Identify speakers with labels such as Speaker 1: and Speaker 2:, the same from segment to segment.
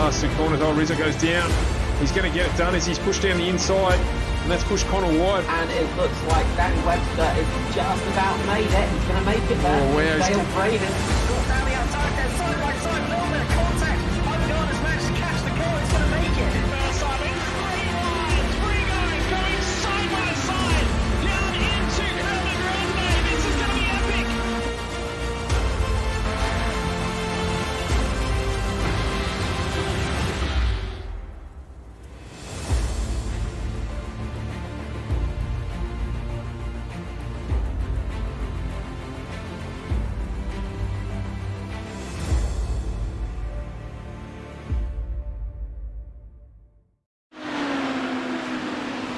Speaker 1: past the corners. Oh, Rizzo goes down. He's going to get it done as he's pushed down the inside. And that's pushed Connor wide.
Speaker 2: And it looks like Danny Webster is just about made it. He's going to make it there.
Speaker 1: Oh, wow.
Speaker 2: Dale Braden.
Speaker 3: Got down the outside there, side by side, a little bit of contact. Wildcard has managed to catch the car. It's going to make it. First time in 3 guys going side by side down into Charlotte Roval. This is going to be epic.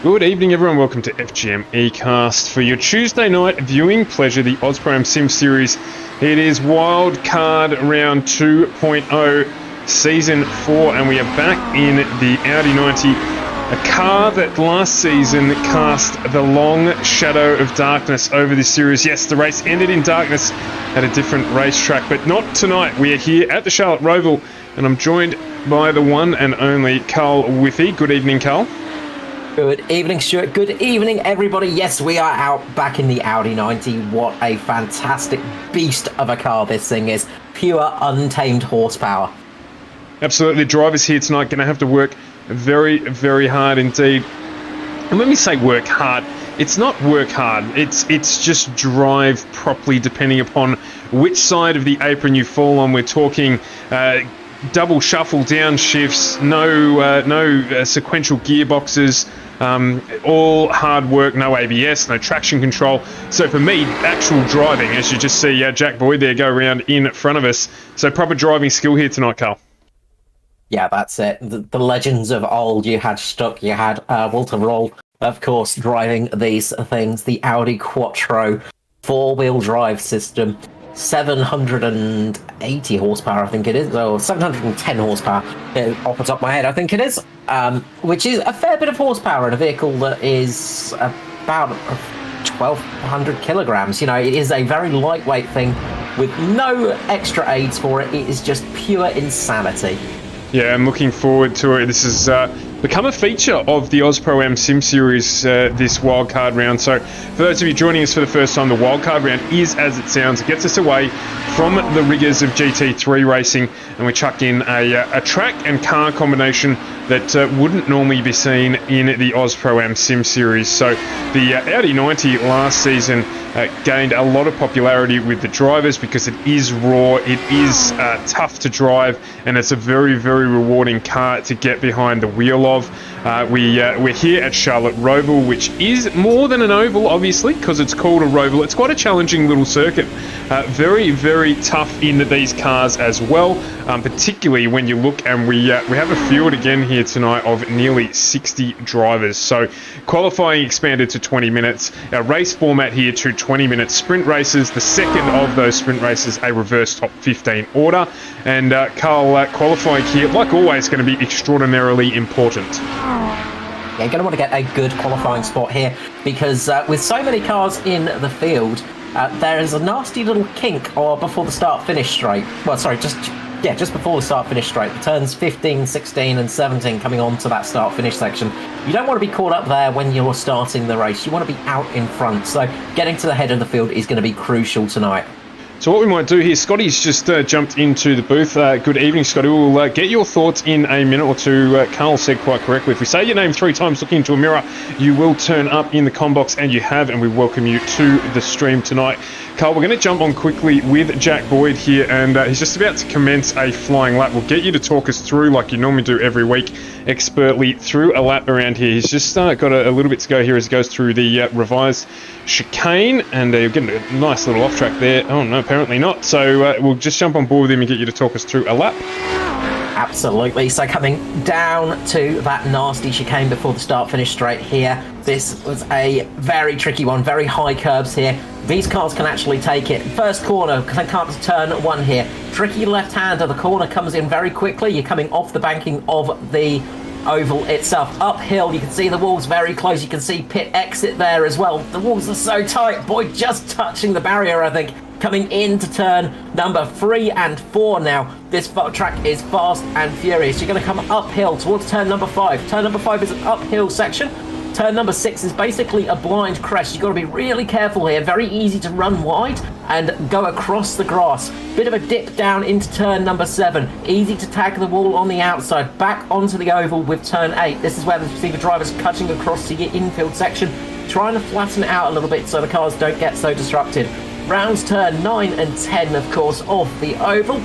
Speaker 1: Good evening, everyone. Welcome to FGM eCast for your Tuesday night viewing pleasure, the Aus Pro-Am Sim Series. It is Wildcard Round 2.0, Season 4, and we are back in the Audi 90, a car that last season cast the long shadow of darkness over this series. Yes, the race ended in darkness at a different racetrack, but not tonight. We are here at the Charlotte Roval, and I'm joined by the one and only Carl Whiffy. Good evening, Carl.
Speaker 2: Good evening, Stuart. Good evening, everybody. Yes, we are out back in the Audi 90. What a fantastic beast of a car this thing is. Pure, untamed horsepower.
Speaker 1: Absolutely. Drivers here tonight going to have to work very, very hard indeed. And when we say work hard, it's not work hard. It's just drive properly depending upon which side of the apron you fall on. We're talking double shuffle downshifts, no sequential gearboxes, all hard work, no ABS, no traction control. So for me, actual driving, as you just see Jack Boyd there go around in front of us. So proper driving skill here tonight, Carl.
Speaker 2: Yeah, that's it. The legends of old. You had Stuck, you had Walter Roll, of course, driving these things. The Audi Quattro 4-wheel drive system. 780 horsepower, I think it is, or 710 horsepower off the top of my head, I think it is, which is a fair bit of horsepower in a vehicle that is about 1,200 kilograms. You know, it is a very lightweight thing with no extra aids for it. It is just pure insanity.
Speaker 1: Yeah, I'm looking forward to it. This has become a feature of the Aus Pro-Am Sim Series, this wildcard round. So for those of you joining us for the first time, the wildcard round is as it sounds. It gets us away from the rigours of GT3 racing, and we chuck in a track and car combination that wouldn't normally be seen in the Aus Pro-Am Sim Series. So the Audi 90 last season gained a lot of popularity with the drivers because it is raw, it is tough to drive, and it's a very, very rewarding car to get behind the wheel of. We're here at Charlotte Roval, which is more than an oval, obviously, because it's called a Roval. It's quite a challenging little circuit. Very, very tough in these cars as well, particularly when you look, and we have a field again here tonight of nearly 60 drivers. So qualifying expanded to 20 minutes. Our race format here to 20-minute sprint races. The second of those sprint races, a reverse top 15 order. And Carl, qualifying here, like always, going to be extraordinarily important.
Speaker 2: Yeah, you're going to want to get a good qualifying spot here because with so many cars in the field, there is a nasty little kink before the start-finish straight. Well, sorry, just before the start-finish straight. The turns 15, 16 and 17 coming on to that start-finish section. You don't want to be caught up there when you're starting the race. You want to be out in front. So getting to the head of the field is going to be crucial tonight.
Speaker 1: So what we might do here, Scotty's just jumped into the booth. Good evening, Scotty. We'll get your thoughts in a minute or two. Carl said quite correctly, if we say your name 3 times looking into a mirror, you will turn up in the comm box, and you have, and we welcome you to the stream tonight. Carl, we're going to jump on quickly with Jack Boyd here, and he's just about to commence a flying lap. We'll get you to talk us through, like you normally do every week, expertly through a lap around here. He's just got a little bit to go here as he goes through the revised chicane, and you're getting a nice little off track there. Oh no, apparently not. So we'll just jump on board with him and get you to talk us through a lap.
Speaker 2: Absolutely. So coming down to that nasty chicane before the start-finish straight here, this was a very tricky one, very high curbs here. These cars can actually take it. First corner, they can't turn 1 here. Tricky left-hander, the corner comes in very quickly. You're coming off the banking of the oval itself. Uphill, you can see the walls very close. You can see pit exit there as well. The walls are so tight. Boy, just touching the barrier, I think. Coming into turn number 3 and 4 now. This track is fast and furious. You're going to come uphill towards turn number 5. Turn number 5 is an uphill section. Turn number 6 is basically a blind crest. You've got to be really careful here. Very easy to run wide and go across the grass. Bit of a dip down into turn number 7. Easy to tag the wall on the outside. Back onto the oval with turn 8. This is where the drivers cutting across to your infield section, trying to flatten it out a little bit so the cars don't get so disrupted. Rounds turn 9 and 10, of course, off the oval.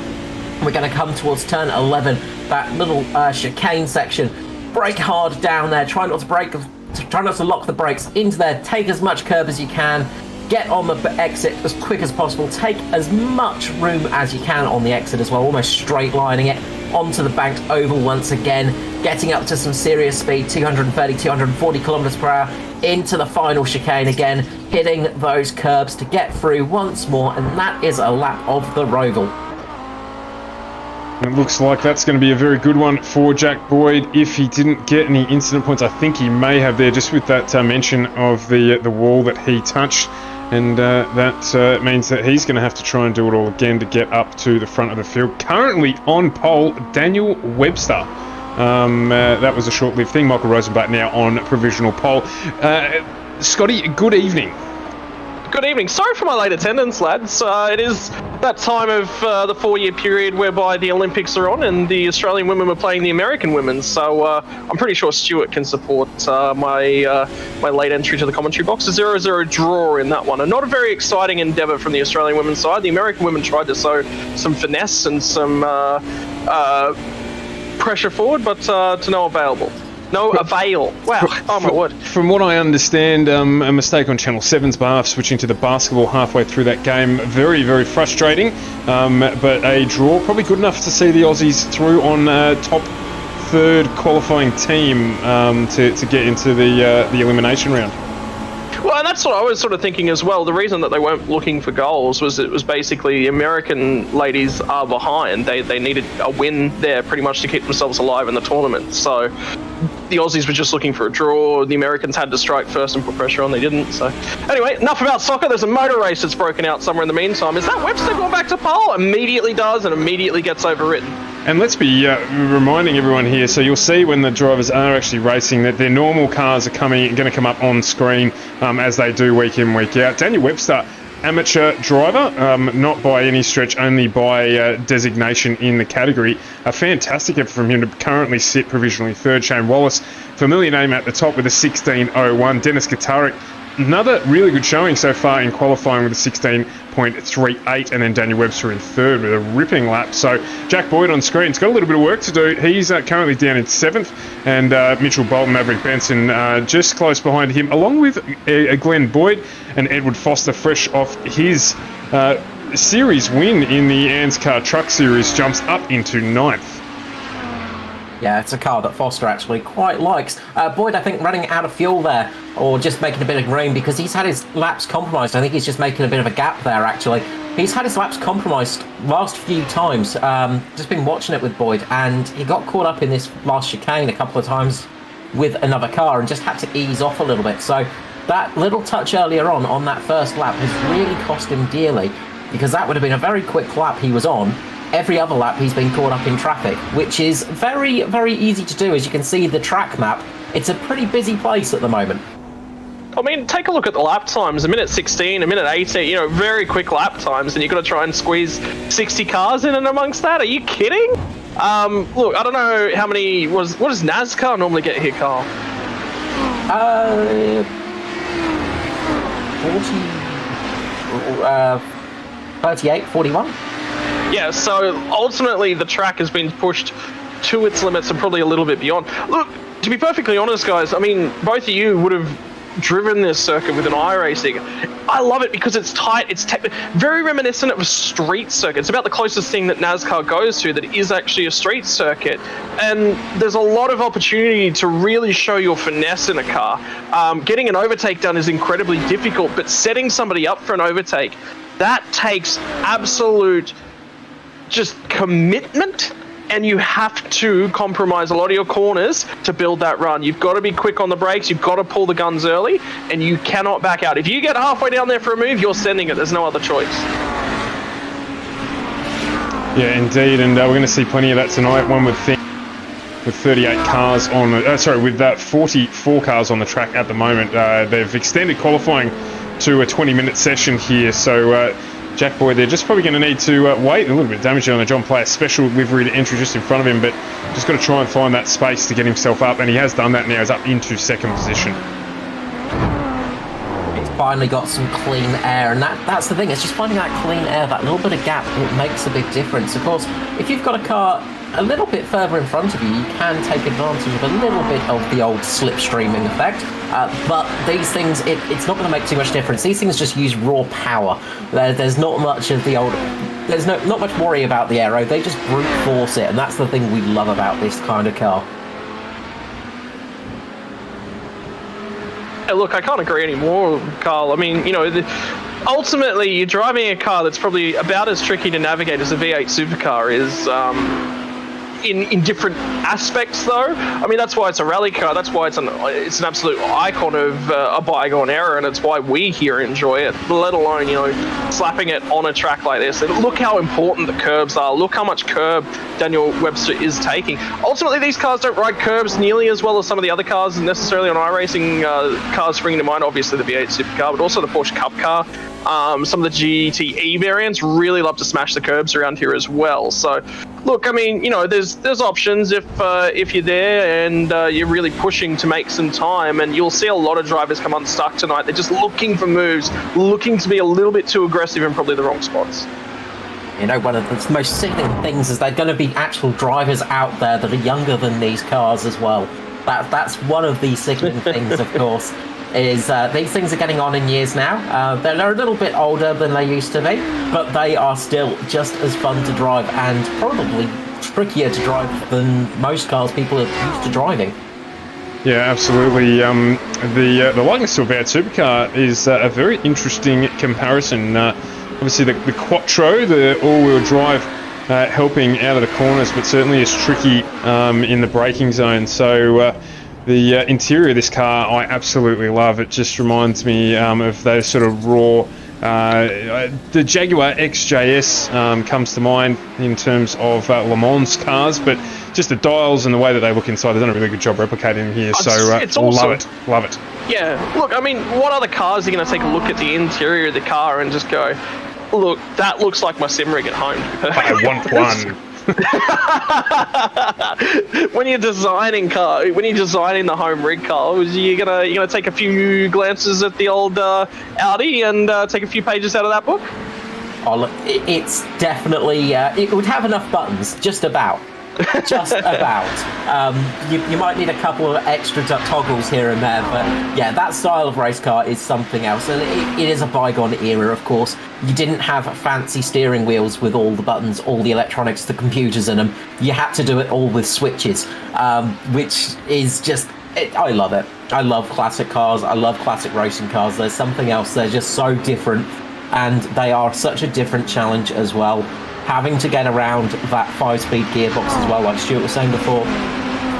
Speaker 2: We're going to come towards turn 11, that little chicane section. Brake hard down there. Try not to lock the brakes into there. Take as much curb as you can. Get on the exit as quick as possible. Take as much room as you can on the exit as well. Almost straight lining it onto the banked oval once again. Getting up to some serious speed, 230, 240 kilometers per hour into the final chicane again. Hitting those curbs to get through once more. And that is a lap of the Roval.
Speaker 1: It looks like that's going to be a very good one for Jack Boyd. If he didn't get any incident points, I think he may have there, just with that mention of the wall that he touched. And that means that he's going to have to try and do it all again to get up to the front of the field. Currently on pole, Daniel Webster. That was a short-lived thing. Michael Rosenbach now on provisional pole. Scotty, good evening.
Speaker 4: Good evening. Sorry for my late attendance, lads. It is that time of the 4-year period whereby the Olympics are on and the Australian women were playing the American women. So I'm pretty sure Stuart can support my late entry to the commentary box. A 0-0 draw in that one. And not a very exciting endeavour from the Australian women's side. The American women tried to sow some finesse and some pressure forward, but to no avail. No avail. Wow. Oh, my word.
Speaker 1: From what I understand, a mistake on Channel 7's behalf, switching to the basketball halfway through that game. Very, very frustrating. But a draw, probably good enough to see the Aussies through on top third qualifying team to get into the elimination round.
Speaker 4: Well, and that's what I was sort of thinking as well. The reason that they weren't looking for goals was it was basically the American ladies are behind. They needed a win there pretty much to keep themselves alive in the tournament. So the Aussies were just looking for a draw. The Americans had to strike first and put pressure on. They didn't. So anyway, enough about soccer. There's a motor race that's broken out somewhere in the meantime. Is that Webster going back to pole? Immediately does and immediately gets overwritten.
Speaker 1: And let's be reminding everyone here, so you'll see when the drivers are actually racing that their normal cars are going to come up on screen as they do week in, week out. Daniel Webster, amateur driver, not by any stretch, only by designation in the category. A fantastic effort from him to currently sit provisionally third. Shane Wallace, familiar name at the top with a 16.01. Dennis Katarik, another really good showing so far in qualifying with a 16.38, and then Daniel Webster in third with a ripping lap. So Jack Boyd on screen, he's got a little bit of work to do. He's currently down in 7th, and Mitchell Bolton, Maverick Benson just close behind him, along with Glenn Boyd and Edward Foster, fresh off his series win in the AUSPASS Truck Series, jumps up into 9th.
Speaker 2: Yeah, it's a car that Foster actually quite likes. Boyd, I think, running out of fuel there, or just making a bit of room, because he's had his laps compromised. I think he's just making a bit of a gap there, actually. He's had his laps compromised last few times. Just been watching it with Boyd, and he got caught up in this last chicane a couple of times with another car and just had to ease off a little bit. So that little touch earlier on that first lap has really cost him dearly, because that would have been a very quick lap he was on. Every other lap he's been caught up in traffic, which is very, very easy to do. As you can see the track map, it's a pretty busy place at the moment.
Speaker 4: I mean, take a look at the lap times. A minute 16, a minute 18, very quick lap times, and you've got to try and squeeze 60 cars in and amongst that. Are you kidding? Look, I don't know how many, what does NASCAR normally get here, Carl?
Speaker 2: 38, 41?
Speaker 4: Yeah, so ultimately the track has been pushed to its limits and probably a little bit beyond. Look, to be perfectly honest, guys, I mean, both of you would have driven this circuit with an iRacing. I love it because it's tight, it's very reminiscent of a street circuit. It's about the closest thing that NASCAR goes to that is actually a street circuit. And there's a lot of opportunity to really show your finesse in a car. Getting an overtake done is incredibly difficult, but setting somebody up for an overtake, that takes absolute just commitment, and you have to compromise a lot of your corners to build that run. You've got to be quick on the brakes, you've got to pull the guns early, and you cannot back out. If you get halfway down there for a move, you're sending it. There's no other choice.
Speaker 1: Yeah, indeed, and we're going to see plenty of that tonight. One would think with 38 cars on, with 44 cars on the track at the moment. They've extended qualifying to a 20-minute session here, so Jack Boyd, they're just probably going to need to wait. A little bit of damage on the John Player special livery to entry just in front of him, but just got to try and find that space to get himself up, and he has done that now. He's up into second position.
Speaker 2: Finally got some clean air, and that's the thing. It's just finding that clean air, that little bit of gap, it makes a big difference. Of course, if you've got a car a little bit further in front of you, you can take advantage of a little bit of the old slipstreaming effect, but these things, it's not going to make too much difference. These things just use raw power. There's not much of the old, there's not much worry about the aero. They just brute force it, and that's the thing we love about this kind of car.
Speaker 4: Look, I can't agree anymore, Carl. I mean, ultimately, you're driving a car that's probably about as tricky to navigate as a V8 supercar is. In different aspects, though. I mean, that's why it's a rally car. That's why it's an absolute icon of a bygone era, and it's why we here enjoy it. Let alone, slapping it on a track like this. And look how important the curbs are. Look how much curb Daniel Webster is taking. Ultimately, these cars don't ride curbs nearly as well as some of the other cars necessarily on iRacing cars, springing to mind. Obviously, the V8 supercar, but also the Porsche Cup car. Some of the GTE variants really love to smash the curbs around here as well. So, look, I mean, there's options if you're there and you're really pushing to make some time, and you'll see a lot of drivers come unstuck tonight. They're just looking for moves, looking to be a little bit too aggressive in probably the wrong spots.
Speaker 2: One of the most sickening things is they're going to be actual drivers out there that are younger than these cars as well. That's one of the sickening things, of course. Is these things are getting on in years now. They're a little bit older than they used to be, but they are still just as fun to drive and probably trickier to drive than most cars people are used to driving.
Speaker 1: Yeah, absolutely. The likeness to a V8 supercar is a very interesting comparison. Obviously, the Quattro, the all-wheel drive, helping out of the corners, but certainly is tricky in the braking zone. So the interior of this car, I absolutely love. It just reminds me of those sort of raw. The Jaguar XJS comes to mind in terms of Le Mans cars, but just the dials and the way that they look inside, they've done a really good job replicating here.
Speaker 4: It's awesome.
Speaker 1: Love it.
Speaker 4: Yeah, look, I mean, what other cars are going to take a look at the interior of the car and just go, look, that looks like my sim rig at home.
Speaker 1: I want one.
Speaker 4: When you're designing the home rig car, you're gonna take a few glances at the old Audi and take a few pages out of that book.
Speaker 2: Oh, look, it's definitely it would have enough buttons, just about. Just about. You might need a couple of extra toggles here and there, but yeah, that style of race car is something else. And it is a bygone era, of course. You didn't have fancy steering wheels with all the buttons, all the electronics, the computers in them. You had to do it all with switches, which is just... I love it. I love classic cars. I love classic racing cars. There's something else. They're just so different, and they are such a different challenge as well. Having to get around that 5-speed gearbox as well, like Stuart was saying before.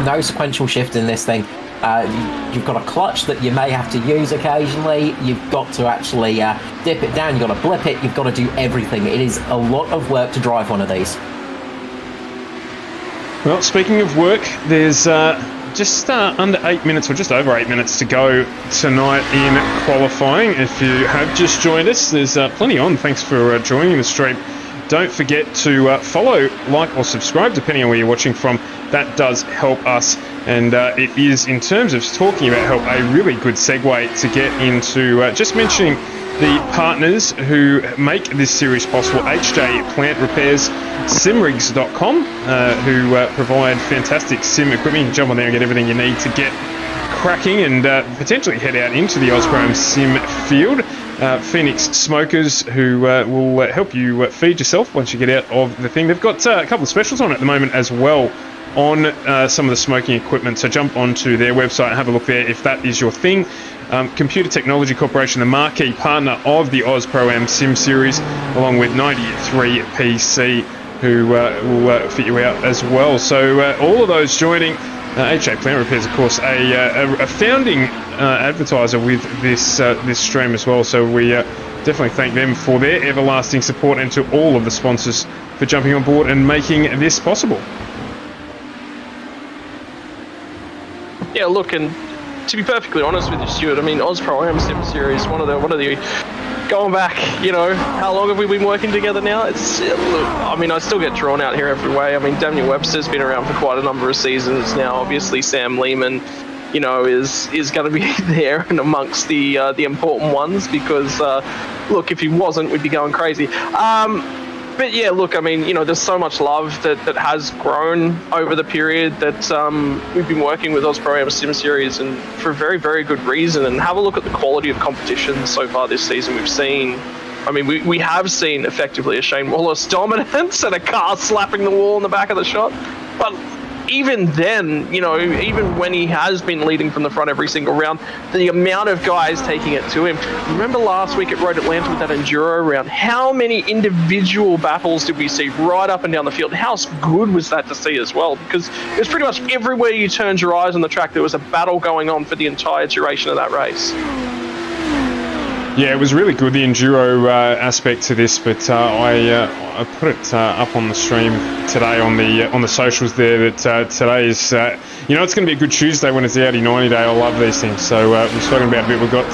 Speaker 2: No sequential shift in this thing. You've got a clutch that you may have to use occasionally. You've got to actually dip it down. You've got to blip it. You've got to do everything. It is a lot of work to drive one of these.
Speaker 1: Well, speaking of work, there's just under 8 minutes, or just over 8 minutes to go tonight in qualifying. If you have just joined us, there's plenty on. Thanks for joining the stream. Don't forget to follow, like, or subscribe, depending on where you're watching from. That does help us, and it is, in terms of talking about help, a really good segue to get into just mentioning the partners who make this series possible. HJ Plant Repairs, simrigs.com, who provide fantastic sim equipment. You can jump on there and get everything you need to get cracking and potentially head out into the Aus Pro-Am Sim field. Phoenix Smokers, who will help you feed yourself once you get out of the thing. They've got a couple of specials on at the moment as well on some of the smoking equipment, so jump onto their website and have a look there if that is your thing. Computer Technology Corporation, the marquee partner of the Aus Pro-Am Sim Series, along with 93PC, who will fit you out as well. So all of those joining HA Plant Repairs, of course, a founding advertiser with this stream as well. So we definitely thank them for their everlasting support, and to all of the sponsors for jumping on board and making this possible.
Speaker 4: Yeah, look, and to be perfectly honest with you, Stuart, I mean, Aus Pro-Am Sim Series, one of the going back, how long have we been working together now? It's, look, I mean, I still get drawn out here every way. I mean, Daniel Webster's been around for quite a number of seasons now. Obviously, Sam Lehman, is going to be there and amongst the important ones, because, look, if he wasn't, we'd be going crazy. But yeah, look, I mean, there's so much love that has grown over the period that we've been working with Aus Pro-Am Sim Series, and for a very, very good reason. And have a look at the quality of competition so far this season we've seen. I mean, we have seen effectively a Shane Wallace dominance and a car slapping the wall in the back of the shot. But even then, even when he has been leading from the front every single round, the amount of guys taking it to him. Remember last week at Road Atlanta with that Enduro round? How many individual battles did we see right up and down the field? How good was that to see as well? Because it was pretty much everywhere you turned your eyes on the track, there was a battle going on for the entire duration of that race.
Speaker 1: Yeah, it was really good, the enduro aspect to this, but I put it up on the stream today on the socials there that today is, it's going to be a good Tuesday when it's the Audi 90 day. I love these things. So we've spoken about it a bit. We've got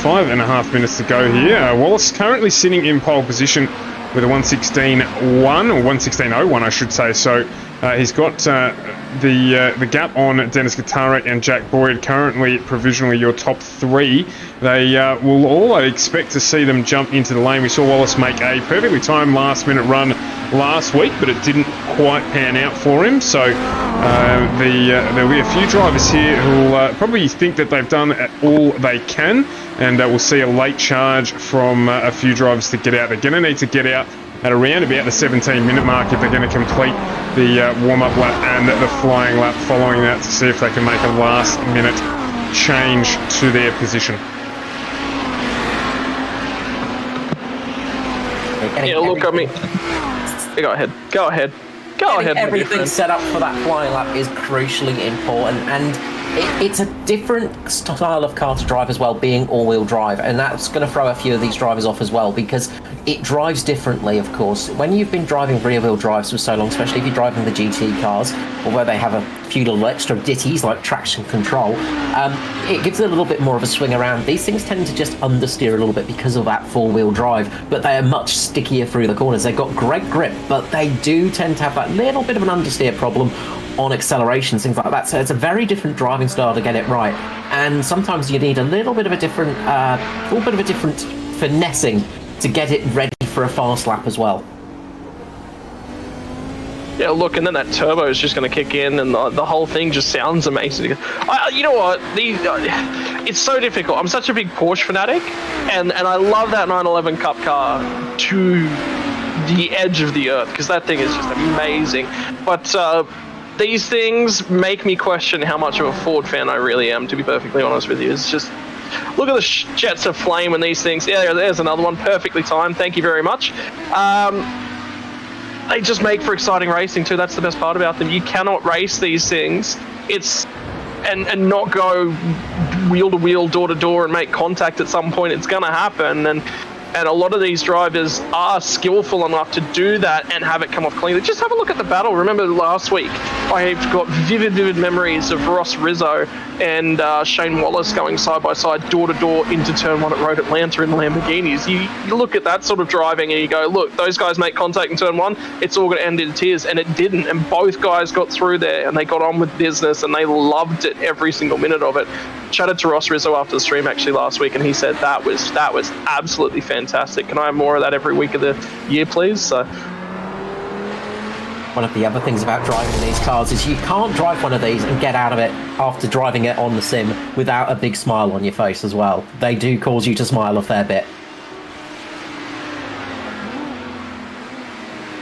Speaker 1: 5.5 minutes to go here. Wallace currently sitting in pole position with a 1:16.1 or 1:16.01, I should say. So he's got the gap on Dennis Guitarek and Jack Boyd, currently provisionally your top three. They will all, I expect to see them jump into the lane. We saw Wallace make a perfectly timed last-minute run last week, but it didn't quite pan out for him. So there'll be a few drivers here who will probably think that they've done all they can, and we'll see a late charge from a few drivers to get out. They're going to need to get out at around about the 17-minute mark if they're going to complete the warm-up lap and the flying lap following that, to see if they can make a last-minute change to their position.
Speaker 4: Yeah, look, I mean, go ahead.
Speaker 2: Everything set up for that flying lap is crucially important, and it's a different style of car to drive as well, being all-wheel drive, and that's going to throw a few of these drivers off as well, because it drives differently, of course. When you've been driving rear-wheel drives for so long, especially if you're driving the GT cars, or where they have a few little extra ditties like traction control, it gives it a little bit more of a swing around. These things tend to just understeer a little bit because of that four-wheel drive, but they are much stickier through the corners. They've got great grip, but they do tend to have that little bit of an understeer problem on accelerations, things like that. So it's a very different driving style to get it right, and sometimes you need a little bit of a different finessing to get it ready for a fast lap as well.
Speaker 4: Yeah, look, and then that turbo is just going to kick in, and the whole thing just sounds amazing. You know what? It's so difficult. I'm such a big Porsche fanatic, and I love that 911 Cup car to the edge of the earth, because that thing is just amazing. But these things make me question how much of a Ford fan I really am, to be perfectly honest with you. It's just, look at the jets of flame and these things. Yeah, there's another one, perfectly timed. Thank you very much. They just make for exciting racing too. That's the best part about them. You cannot race these things. And not go wheel to wheel, door to door, and make contact at some point. It's going to happen, and a lot of these drivers are skillful enough to do that and have it come off cleanly. Just have a look at the battle. Remember last week, I've got vivid memories of Ross Rizzo and Shane Wallace going side by side, door to door into turn one at Road Atlanta in Lamborghinis. You look at that sort of driving and you go, look, those guys make contact in turn one, it's all going to end in tears, and it didn't. And both guys got through there and they got on with business and they loved it, every single minute of it. Chatted to Ross Rizzo after the stream actually last week, and he said that was absolutely fantastic. Can I have more of that every week of the year, please? So
Speaker 2: one of the other things about driving these cars is you can't drive one of these and get out of it after driving it on the sim without a big smile on your face as well. They do cause you to smile a fair bit.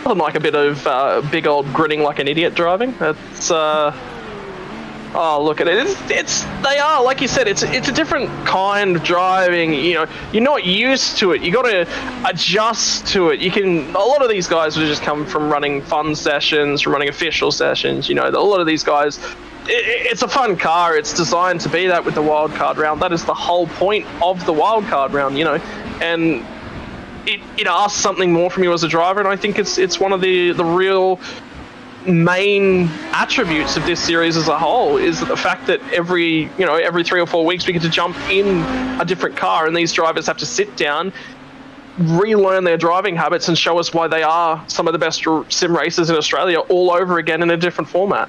Speaker 4: Nothing like a bit of big old grinning like an idiot driving. It's oh, look at it. They are, like you said, it's a different kind of driving. You're not used to it. You got to adjust to it. A lot of these guys would just come from running fun sessions, from running official sessions. A lot of these guys it's a fun car. It's designed to be that with the wildcard round. That is the whole point of the wildcard round, you know, and it asks something more from you as a driver, and I think it's one of the real main attributes of this series as a whole is the fact that every 3 or 4 weeks we get to jump in a different car, and these drivers have to sit down, relearn their driving habits, and show us why they are some of the best sim racers in Australia all over again in a different format.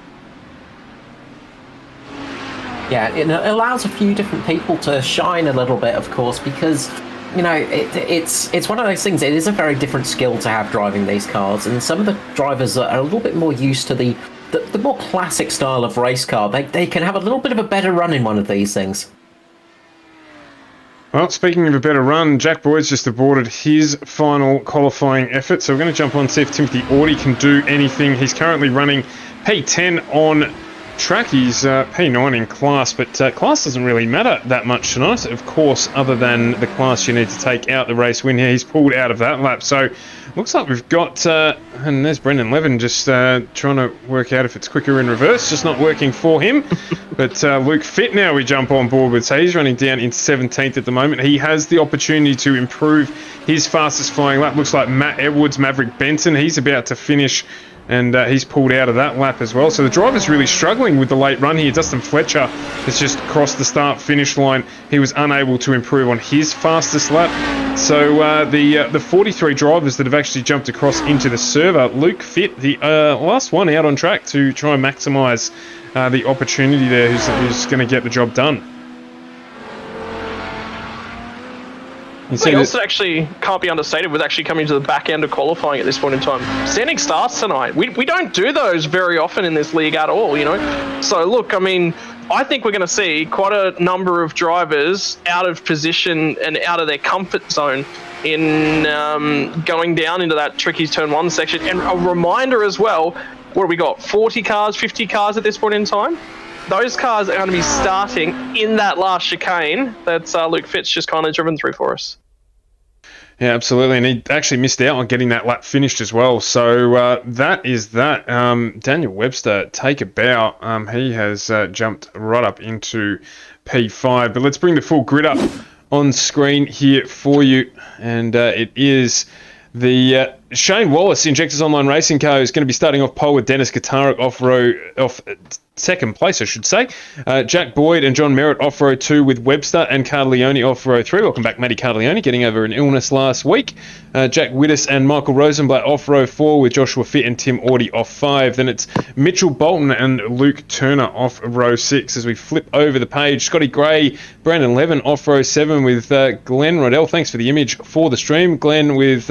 Speaker 2: Yeah, it allows a few different people to shine a little bit, of course, because you know, it's one of those things. It is a very different skill to have driving these cars, and some of the drivers are a little bit more used to the more classic style of race car. They can have a little bit of a better run in one of these things.
Speaker 1: Well, speaking of a better run, Jack Boyd's just aborted his final qualifying effort, so we're going to jump on and see if Timothy Audi can do anything. He's currently running P10 on track. He's P9 in class, but class doesn't really matter that much tonight, of course, other than the class you need to take out the race win here. He's pulled out of that lap, so looks like we've got, and there's Brendan Levin just trying to work out if it's quicker in reverse, just not working for him. But Luke Fitt now we jump on board with, so he's running down in 17th at the moment. He has the opportunity to improve his fastest flying lap. Looks like Matt Edwards, Maverick Benson, he's about to finish, and he's pulled out of that lap as well. So the driver's really struggling with the late run here. Dustin Fletcher has just crossed the start-finish line. He was unable to improve on his fastest lap. So the 43 drivers that have actually jumped across into the server, Luke Fitt, the last one out on track to try and maximise the opportunity there, who's going to get the job done.
Speaker 4: Something else that actually can't be understated with actually coming to the back end of qualifying at this point in time. Standing starts tonight. We don't do those very often in this league at all, you know. So look, I mean, I think we're going to see quite a number of drivers out of position and out of their comfort zone in going down into that tricky turn 1 section. And a reminder as well, what have we got? 40 cars, 50 cars at this point in time? Those cars are going to be starting in that last chicane that Luke Fitt's just kind of driven through for us.
Speaker 1: Yeah, absolutely. And he actually missed out on getting that lap finished as well. So that is that. Daniel Webster, take a bow. He has jumped right up into P5. But let's bring the full grid up on screen here for you. And it is the Shane Wallace, Injectors Online Racing Co. is going to be starting off pole with Dennis Katarek off second place, I should say. Jack Boyd and John Merritt off row 2 with Webster and Cardleone off row 3. Welcome back, Matty Cardleone, getting over an illness last week. Jack Wittes and Michael Rosenblatt off row 4 with Joshua Fitt and Tim Audi off 5. Then it's Mitchell Bolton and Luke Turner off row 6 as we flip over the page. Scotty Gray, Brandon Levin off row 7 with Glenn Rodell. Thanks for the image for the stream. Glenn with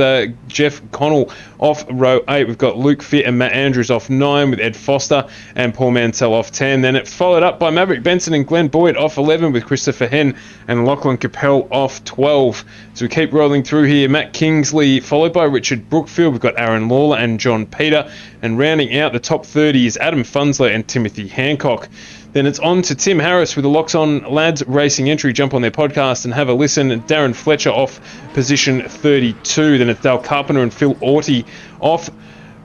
Speaker 1: Jeff Connell off row 8. We've got Luke Fitt and Matt Andrews off 9 with Ed Foster and Paul Mansell off 10. Then it followed up by Maverick Benson and Glenn Boyd off 11 with Christopher Henn and Lachlan Capel off 12. So we keep rolling through here. Matt Kingsley followed by Richard Brookfield. We've got Aaron Lawler and John Peter. And rounding out the top 30 is Adam Funsler and Timothy Hancock. Then it's on to Tim Harris with the Locks On Lads Racing entry. Jump on their podcast and have a listen. Darren Fletcher off position 32. Then it's Dale Carpenter and Phil Orty off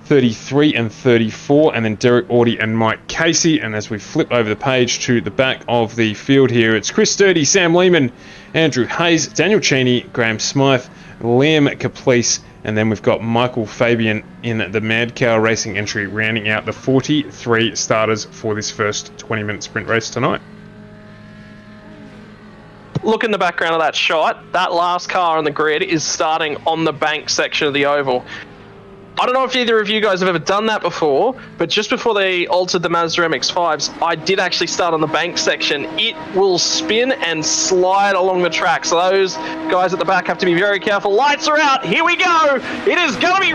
Speaker 1: 33 and 34, and then Derek Audie and Mike Casey. And as we flip over the page to the back of the field here, it's Chris Sturdy, Sam Lehman, Andrew Hayes, Daniel Cheney, Graham Smythe, Liam Caplice, and then we've got Michael Fabian in the Mad Cow Racing entry, rounding out the 43 starters for this first 20-minute sprint race tonight.
Speaker 4: Look in the background of that shot. That last car on the grid is starting on the bank section of the oval. I don't know if either of you guys have ever done that before, but just before they altered the Mazda MX-5s, I did actually start on the bank section. It will spin and slide along the track, so those guys at the back have to be very careful. Lights are out. Here we go. It is going to be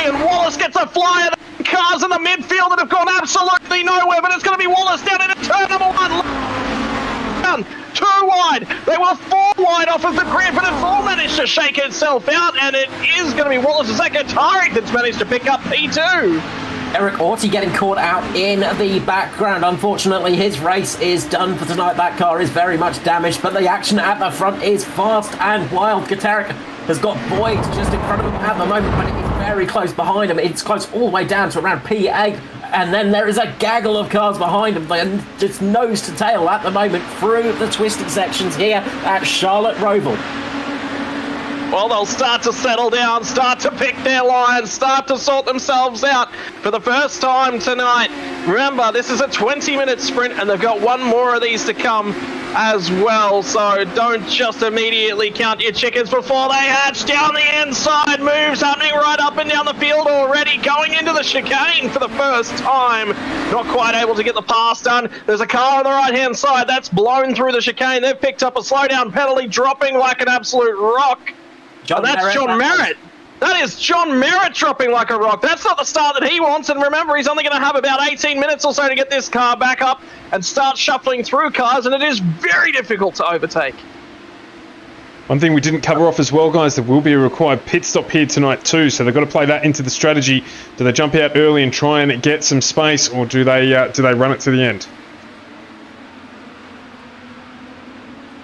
Speaker 4: and Wallace gets a flyer. Cars in the midfield that have gone absolutely nowhere, but it's going to be Wallace down into turn number 1. 2 wide. They were 4 wide off of the grid, but it's all managed to shake itself out, and it is going to be Wallace and Zakatari that's managed to pick up P2.
Speaker 2: Eric Orty getting caught out in the background. Unfortunately, his race is done for tonight. That car is very much damaged, but the action at the front is fast and wild. Katarek has got Boyd just in front of him at the moment, but it is very close behind him. It's close all the way down to around P8. And then there is a gaggle of cars behind him. They're just nose to tail at the moment through the twisted sections here at Charlotte Roval.
Speaker 4: Well, they'll start to settle down, start to pick their lines, start to sort themselves out for the first time tonight. Remember, this is a 20-minute sprint, and they've got one more of these to come as well. So don't just immediately count your chickens before they hatch. Down the inside, moves happening right up and down the field already, going into the chicane for the first time. Not quite able to get the pass done. There's a car on the right-hand side that's blown through the chicane. They've picked up a slowdown penalty, dropping like an absolute rock. That's John Merritt. That is John Merritt dropping like a rock. That's not the start that he wants. And remember, he's only going to have about 18 minutes or so to get this car back up and start shuffling through cars. And it is very difficult to overtake.
Speaker 1: One thing we didn't cover off as well, guys, there will be a required pit stop here tonight too. So they've got to play that into the strategy. Do they jump out early and try and get some space, or do they run it to the end?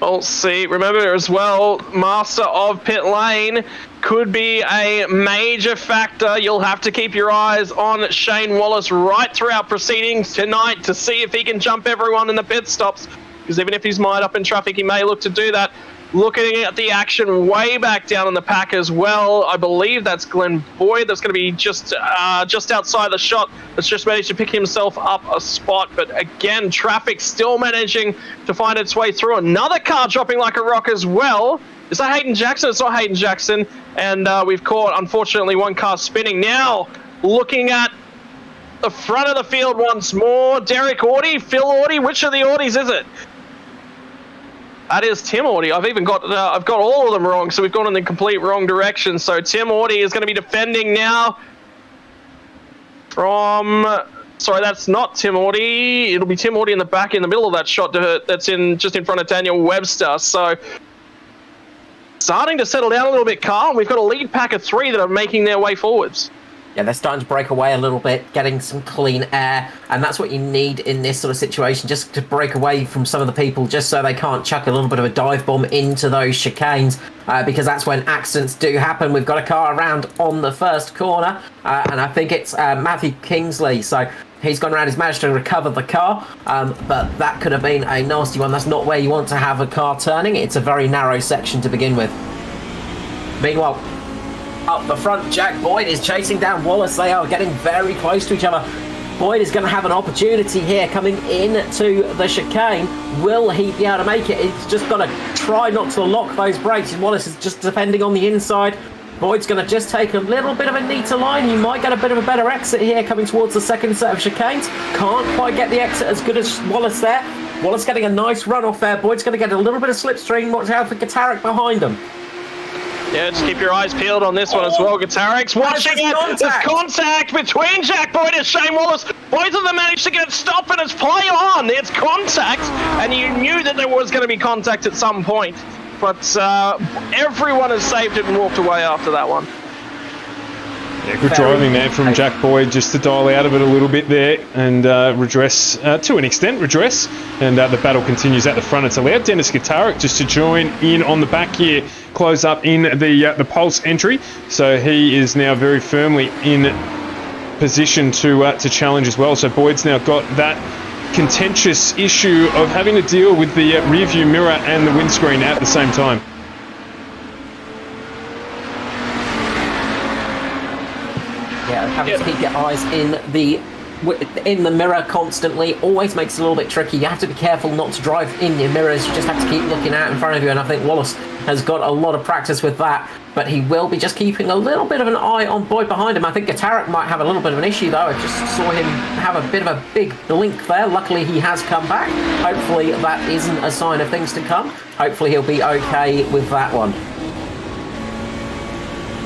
Speaker 4: We'll see. Remember as well, master of pit lane could be a major factor. You'll have to keep your eyes on Shane Wallace right throughout proceedings tonight to see if he can jump everyone in the pit stops. Because even if he's mired up in traffic, he may look to do that. Looking at the action way back down in the pack as well, I believe that's Glenn Boyd. That's going to be just outside the shot. That's just managed to pick himself up a spot. But again, traffic still managing to find its way through. Another car dropping like a rock as well. Is that Hayden Jackson? It's not Hayden Jackson. And we've caught, unfortunately, one car spinning. Now, looking at the front of the field once more. Derek Audi, Phil Audi. Which of the Audis is it? That is Tim Audi. I've got all of them wrong, so we've gone in the complete wrong direction. So Tim Audi is going to be defending now from... Sorry, that's not Tim Audi. It'll be Tim Audi in the back, in the middle of that shot that's just in front of Daniel Webster. So starting to settle down a little bit, Carl. We've got a lead pack of 3 that are making their way forwards.
Speaker 2: Yeah, they're starting to break away a little bit, getting some clean air, and that's what you need in this sort of situation, just to break away from some of the people, just so they can't chuck a little bit of a dive bomb into those chicanes, because that's when accidents do happen. We've got a car around on the first corner, and I think it's Matthew Kingsley, so he's gone around, he's managed to recover the car, but that could have been a nasty one. That's not where you want to have a car turning. It's a very narrow section to begin with. Meanwhile, up the front, Jack Boyd is chasing down Wallace. They are getting very close to each other. Boyd is going to have an opportunity here coming into the chicane. Will he be able to make it? He's just got to try not to lock those brakes. Wallace is just defending on the inside. Boyd's going to just take a little bit of a neater line. You might get a bit of a better exit here coming towards the second set of chicanes. Can't quite get the exit as good as Wallace there. Wallace getting a nice run off there. Boyd's going to get a little bit of slipstream. Watch out for Gatarik behind him.
Speaker 4: Yeah, just keep your eyes peeled on this one as well. Gatarik's watching it. There's contact between Jack Boyd and Shane Wallace. Both of them managed to get stopped, and it's play on. It's contact, and you knew that there was going to be contact at some point. But everyone has saved it and walked away after that one.
Speaker 1: Yeah, good driving there from Jack Boyd, just to dial out of it a little bit there and redress, to an extent, redress. And the battle continues at the front. It's allowed Dennis Gatarik just to join in on the back here, close up in the Pulse entry. So he is now very firmly in position to challenge as well. So Boyd's now got that contentious issue of having to deal with the rear view mirror and the windscreen at the same time.
Speaker 2: Yeah, having to keep your eyes in the mirror constantly always makes it a little bit tricky. You have to be careful not to drive in your mirrors. You just have to keep looking out in front of you, and I think Wallace has got a lot of practice with that, but he will be just keeping a little bit of an eye on Boyd behind him. I think Gatarik might have a little bit of an issue though. I just saw him have a bit of a big blink there. Luckily he has come back. Hopefully that isn't a sign of things to come. Hopefully he'll be okay with that one.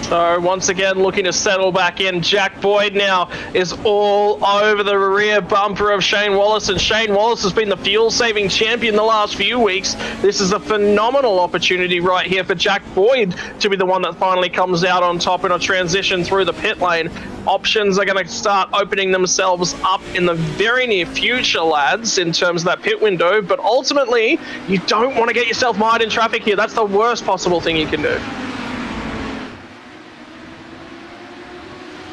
Speaker 4: So once again, looking to settle back in. Jack Boyd now is all over the rear bumper of Shane Wallace, and Shane Wallace has been the fuel-saving champion the last few weeks. This is a phenomenal opportunity right here for Jack Boyd to be the one that finally comes out on top in a transition through the pit lane. Options are going to start opening themselves up in the very near future, lads, in terms of that pit window, but ultimately, you don't want to get yourself mired in traffic here. That's the worst possible thing you can do.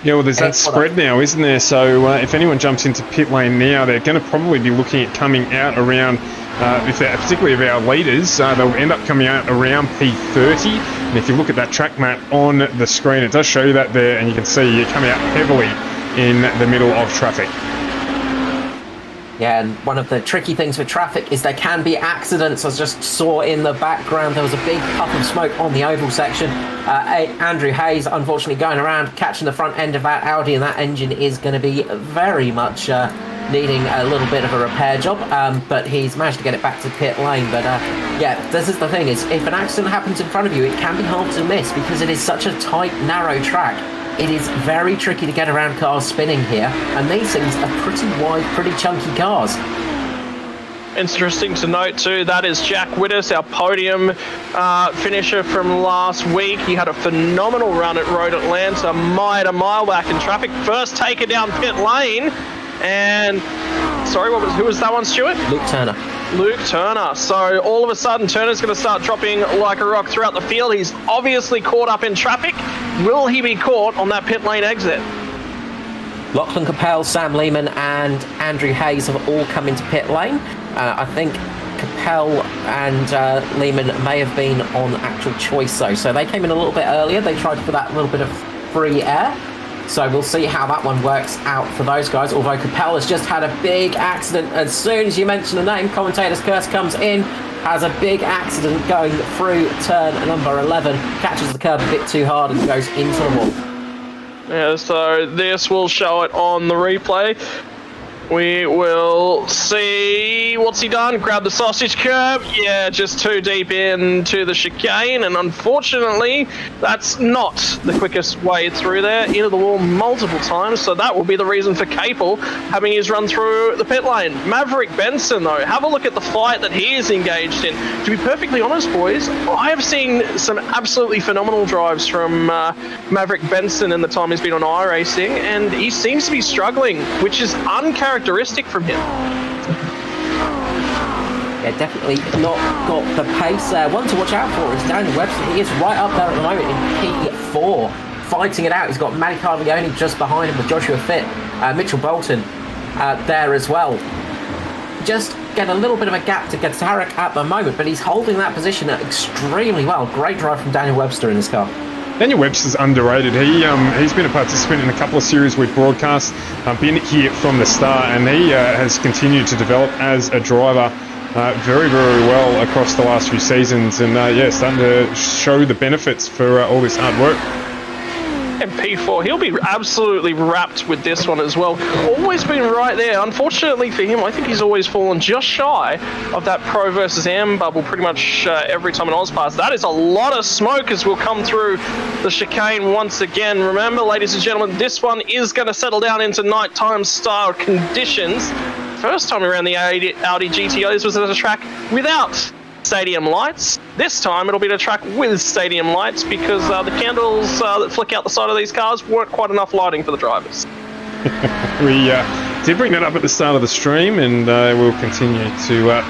Speaker 1: Yeah, well, there's that spread now, isn't there? So if anyone jumps into pit lane now, they're going to probably be looking at coming out around, particularly of our leaders, they'll end up coming out around P30. And if you look at that track map on the screen, it does show you that there, and you can see you're coming out heavily in the middle of traffic.
Speaker 2: Yeah, and one of the tricky things with traffic is there can be accidents. I just saw in the background there was a big puff of smoke on the oval section. Andrew Hayes, unfortunately, going around, catching the front end of that Audi, and that engine is going to be very much needing a little bit of a repair job, but he's managed to get it back to pit lane. But yeah, this is the thing, is if an accident happens in front of you, it can be hard to miss because it is such a tight, narrow track. It is very tricky to get around cars spinning here, and these things are pretty wide, pretty chunky cars.
Speaker 4: Interesting to note too, that is Jack Wittes, our podium finisher from last week. He had a phenomenal run at Road Atlanta, a mile back in traffic. First taker down pit lane, and sorry, who was that one, Stuart? Luke Turner. So all of a sudden, Turner's going to start dropping like a rock throughout the field. He's obviously caught up in traffic. Will he be caught on that pit lane exit?
Speaker 2: Lachlan Capel, Sam Lehman and Andrew Hayes have all come into pit lane. I think Capel and Lehman may have been on actual choice though. So they came in a little bit earlier. They tried for that little bit of free air. So we'll see how that one works out for those guys. Although Capel has just had a big accident. As soon as you mention the name, commentator's curse comes in. Has a big accident going through turn number 11. Catches the curb a bit too hard and goes into the wall.
Speaker 4: Yeah, so this will show it on the replay. We will see what's he done. Grab the sausage curb. Yeah, just too deep into the chicane, and unfortunately, that's not the quickest way through there. Into the wall multiple times, so that will be the reason for Capel having his run through the pit lane. Maverick Benson, though, have a look at the fight that he is engaged in. To be perfectly honest, boys, I have seen some absolutely phenomenal drives from Maverick Benson in the time he's been on iRacing, and he seems to be struggling, which is uncharacteristic from him.
Speaker 2: Yeah, definitely not got the pace. One to watch out for is Daniel Webster. He is right up there at the moment in P4, fighting it out. He's got Matty Carviglione just behind him with Joshua Fitt, Mitchell Bolton there as well. Just get a little bit of a gap to get Tarek at the moment, but he's holding that position extremely well. Great drive from Daniel Webster in this car.
Speaker 1: Daniel Webster's underrated. He's been a participant in a couple of series we've broadcast, been here from the start, and he has continued to develop as a driver very, very well across the last few seasons, and starting to show the benefits for all this hard work.
Speaker 4: And P4, he'll be absolutely wrapped with this one as well. Always been right there. Unfortunately for him, I think he's always fallen just shy of that Pro versus Am bubble pretty much every time in AUSPASS. That is a lot of smoke as we'll come through the chicane once again. Remember, ladies and gentlemen, this one is going to settle down into nighttime style conditions. First time around the Audi GTOs was at a track without stadium lights. This time it'll be a track with stadium lights because the candles that flick out the side of these cars weren't quite enough lighting for the drivers.
Speaker 1: We did bring that up at the start of the stream, and we'll continue to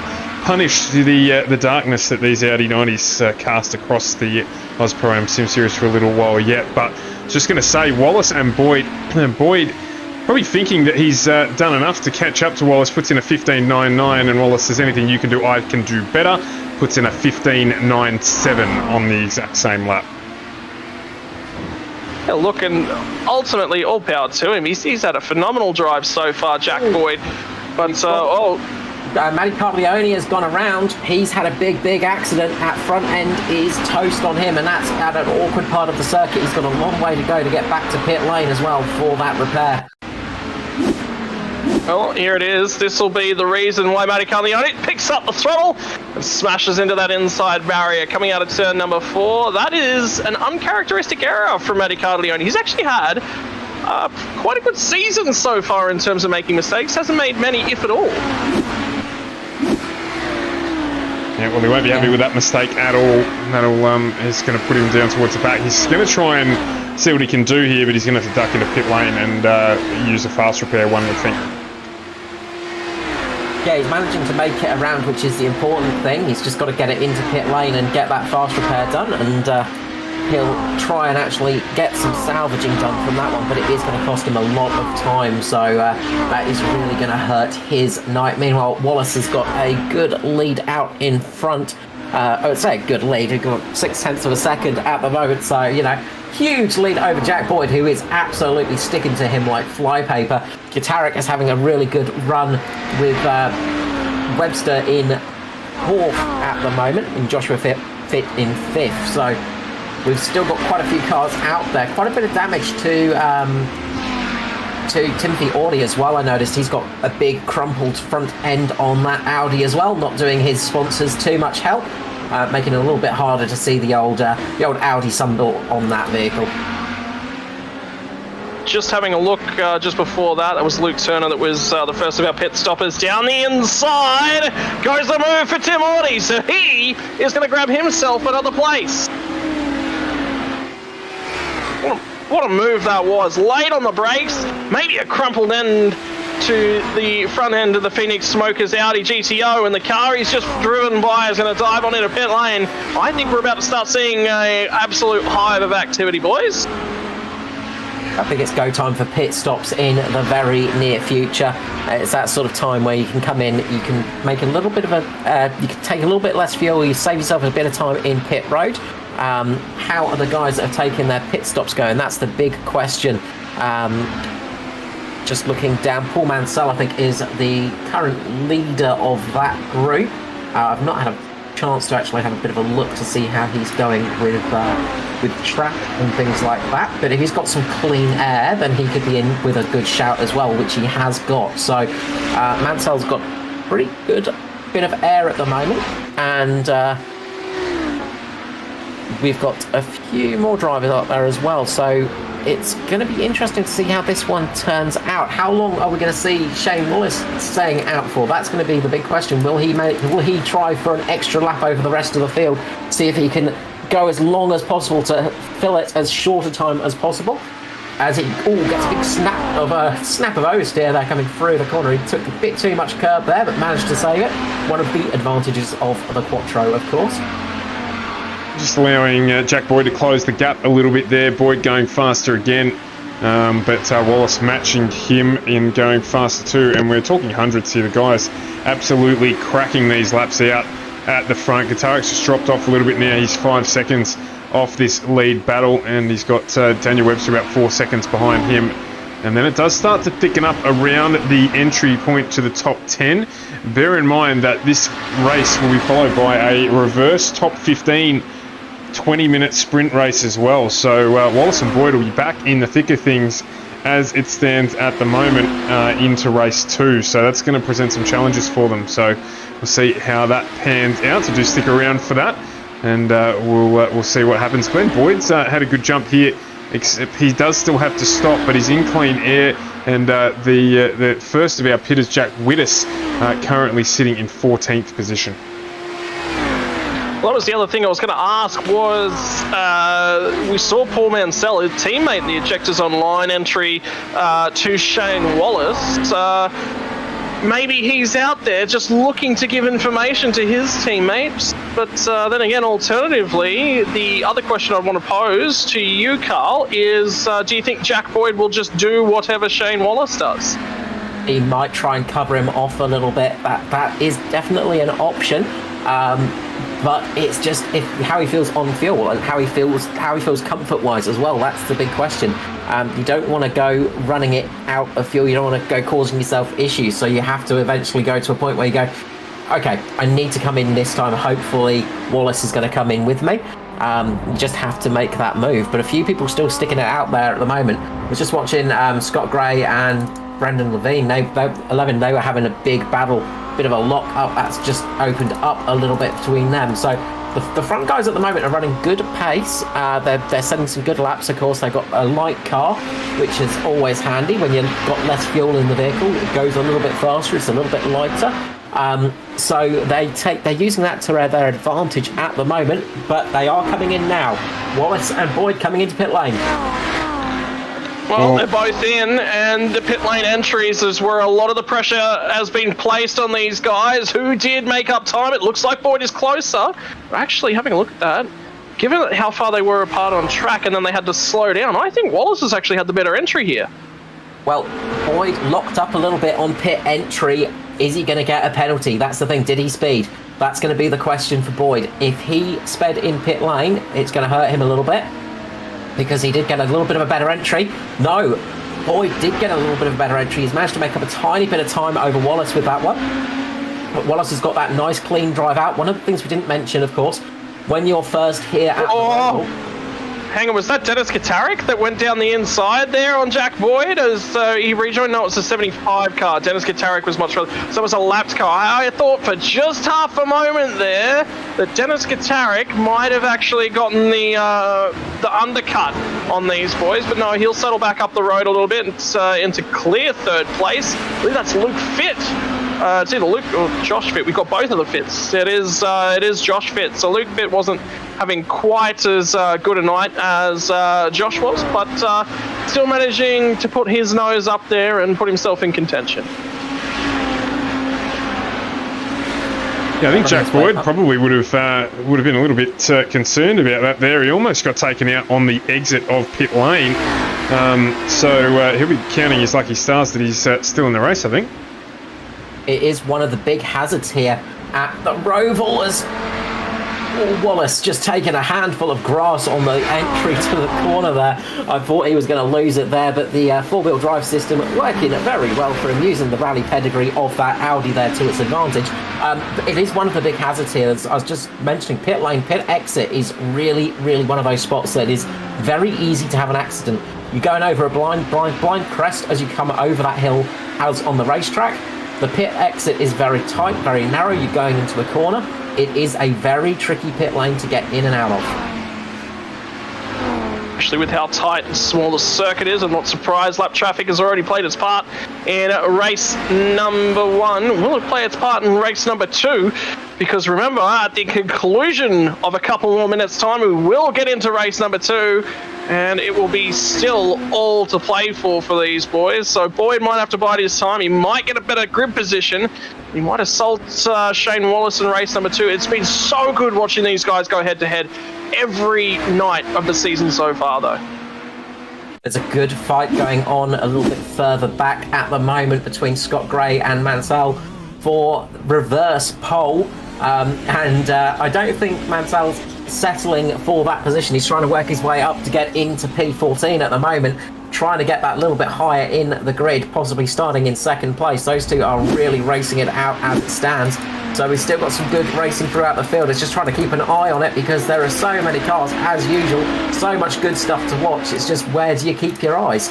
Speaker 1: punish the darkness that these Audi 90s cast across the Aus Pro-Am Sim Series for a little while yet. But just going to say, Wallace and Boyd probably thinking that he's done enough to catch up to Wallace, puts in a 15.99, and Wallace says, anything you can do, I can do better, puts in a 15.97 on the exact same lap.
Speaker 4: Yeah, look, and ultimately, all power to him. He's had a phenomenal drive so far, Jack Boyd. But,
Speaker 2: Matty Carviglione has gone around. He's had a big accident. That front end is toast on him, and that's at an awkward part of the circuit. He's got a long way to go to get back to pit lane as well for that repair.
Speaker 4: Well, here it is. This will be the reason why Matty Carviglione picks up the throttle and smashes into that inside barrier coming out of turn number 4. That is an uncharacteristic error from Matty Carviglione. He's actually had quite a good season so far in terms of making mistakes. Hasn't made many, if at all.
Speaker 1: Yeah, well, he won't be happy with that mistake at all. That'll is going to put him down towards the back. He's going to try and see what he can do here, but he's going to have to duck into pit lane and use a fast repair, one would think.
Speaker 2: Yeah, he's managing to make it around, which is the important thing. He's just got to get it into pit lane and get that fast repair done. And he'll try and actually get some salvaging done from that one, but it is going to cost him a lot of time, so that is really going to hurt his night. Meanwhile, Wallace has got a good lead out in front. I would say a good lead. He's got 0.6 of a second at the moment, so, you know, huge lead over Jack Boyd, who is absolutely sticking to him like flypaper. Guitaric is having a really good run with Webster in 4th at the moment, and Joshua Fit in 5th. So we've still got quite a few cars out there. Quite a bit of damage to Timothy Audi as well. I noticed he's got a big crumpled front end on that Audi as well, not doing his sponsors too much help, making it a little bit harder to see the old Audi symbol on that vehicle.
Speaker 4: Just having a look just before that was Luke Turner that was the first of our pit stoppers down the inside. Goes the move for Tim Audi, so he is going to grab himself another place. What a move that was. Late on the brakes, maybe a crumpled end to the front end of the Phoenix Smokers Audi GTO, and the car he's just driven by is going to dive on into pit lane. I think we're about to start seeing an absolute hive of activity, boys.
Speaker 2: I think it's go time for pit stops in the very near future. It's that sort of time where you can come in, you can make a little bit of you can take a little bit less fuel, you save yourself a bit of time in pit road. How are the guys that have taken their pit stops going? That's the big question. Just looking down, Paul Mansell, I think, is the current leader of that group. I've not had a chance to actually have a bit of a look to see how he's going with track and things like that, but if he's got some clean air, then he could be in with a good shout as well, which he has got. So Mansell's got pretty good bit of air at the moment, and we've got a few more drivers up there as well, so it's going to be interesting to see how this one turns out. How long are we going to see Shane Wallace staying out for? That's going to be the big question. Will he try for an extra lap over the rest of the field, see if he can go as long as possible to fill it as short a time as possible? As he gets a big snap of oversteer there coming through the corner. He took a bit too much curb there, but managed to save it. One of the advantages of the Quattro, of course.
Speaker 1: Just allowing Jack Boyd to close the gap a little bit there. Boyd going faster again, but Wallace matching him in going faster too. And we're talking hundreds here. The guys absolutely cracking these laps out at the front. Guitaric's just dropped off a little bit now. He's 5 seconds off this lead battle, and he's got Daniel Webster about 4 seconds behind him. And then it does start to thicken up around the entry point to the top 10. Bear in mind that this race will be followed by a reverse top 15 20-minute sprint race as well. So Wallace and Boyd will be back in the thick of things as it stands at the moment into race 2. So that's going to present some challenges for them. So we'll see how that pans out. So do stick around for that, and we'll see what happens. Glenn Boyd's had a good jump here, except he does still have to stop, but he's in clean air. And the first of our pitters, Jack Wittes, currently sitting in 14th position.
Speaker 4: Well, that was the other thing I was going to ask was, we saw Paul Mansell, his teammate in the ejectors online entry to Shane Wallace. Maybe he's out there just looking to give information to his teammates. But then again, alternatively, the other question I'd want to pose to you, Carl, is do you think Jack Boyd will just do whatever Shane Wallace does?
Speaker 2: He might try and cover him off a little bit. That is definitely an option. But it's just how he feels on fuel and how he feels comfort-wise as well. That's the big question. You don't want to go running it out of fuel. You don't want to go causing yourself issues. So you have to eventually go to a point where you go, okay, I need to come in this time. Hopefully Wallace is going to come in with me. You just have to make that move. But a few people still sticking it out there at the moment. I was just watching Scott Gray and Brendan Levine. They were having a big battle, bit of a lock up. That's just opened up a little bit between them. So the front guys at the moment are running good pace. They're setting some good laps. Of course, they've got a light car, which is always handy when you've got less fuel in the vehicle. It goes a little bit faster. It's a little bit lighter. So they're using that to their advantage at the moment. But they are coming in now. Wallace and Boyd coming into pit lane.
Speaker 4: Well, they're both in, and the pit lane entries is where a lot of the pressure has been placed on these guys who did make up time. It looks like Boyd is closer. Actually, having a look at that, given how far they were apart on track and then they had to slow down, I think Wallace has actually had the better entry here.
Speaker 2: Well, Boyd locked up a little bit on pit entry. Is he going to get a penalty? That's the thing. Did he speed? That's going to be the question for Boyd. If he sped in pit lane, it's going to hurt him a little bit because he did get a little bit of a better entry. No, Boyd did get a little bit of a better entry. He's managed to make up a tiny bit of time over Wallace with that one. But Wallace has got that nice clean drive out. One of the things we didn't mention, of course, when you're first here at the Roval,
Speaker 4: hang on, was that Dennis Katarik that went down the inside there on Jack Boyd as he rejoined? No, it was a 75 car. Dennis Katarik was much further. So it was a lapped car. I thought for just half a moment there that Dennis Katarik might have actually gotten the undercut on these boys, but no, he'll settle back up the road a little bit into clear third place. I believe that's Luke Fitt. It's either Luke or Josh Fitt. We've got both of the Fitts. It is Josh Fitt. So Luke Fitt wasn't having quite as good a night as Josh was, but still managing to put his nose up there and put himself in contention.
Speaker 1: Yeah, I think Jack Boyd probably would have been a little bit concerned about that there. He almost got taken out on the exit of pit lane. So he'll be counting his lucky stars that he's still in the race, I think.
Speaker 2: it is one of the big hazards here at the Roval as Wallace just taking a handful of grass on the entry to the corner there. I thought he was going to lose it there, but the four-wheel drive system working very well for him, using the rally pedigree of that Audi there to its advantage. It is one of the big hazards here. As I was just mentioning, pit lane, pit exit is really, really one of those spots that is very easy to have an accident. You're going over a blind crest as you come over that hill as on the racetrack. The pit exit is very tight, very narrow. You're going into a corner. It is a very tricky pit lane to get in and out of.
Speaker 4: Especially with how tight and small the circuit is, I'm not surprised lap traffic has already played its part in race number 1. Will it play its part in race number 2? Because remember, at the conclusion of a couple more minutes' time, we will get into race number 2, and it will be still all to play for these boys. So Boyd might have to bide his time. He might get a better grid position. He might assault Shane Wallace in race number 2. It's been so good watching these guys go head-to-head every night of the season so far, though.
Speaker 2: There's a good fight going on a little bit further back at the moment between Scott Gray and Mansell for reverse pole. And I don't think Mansell's settling for that position. He's trying to work his way up to get into P14 at the moment, trying to get that little bit higher in the grid, possibly starting in second place. Those two are really racing it out as it stands. So we've still got some good racing throughout the field. It's just trying to keep an eye on it because there are so many cars, as usual, so much good stuff to watch. It's just, where do you keep your eyes?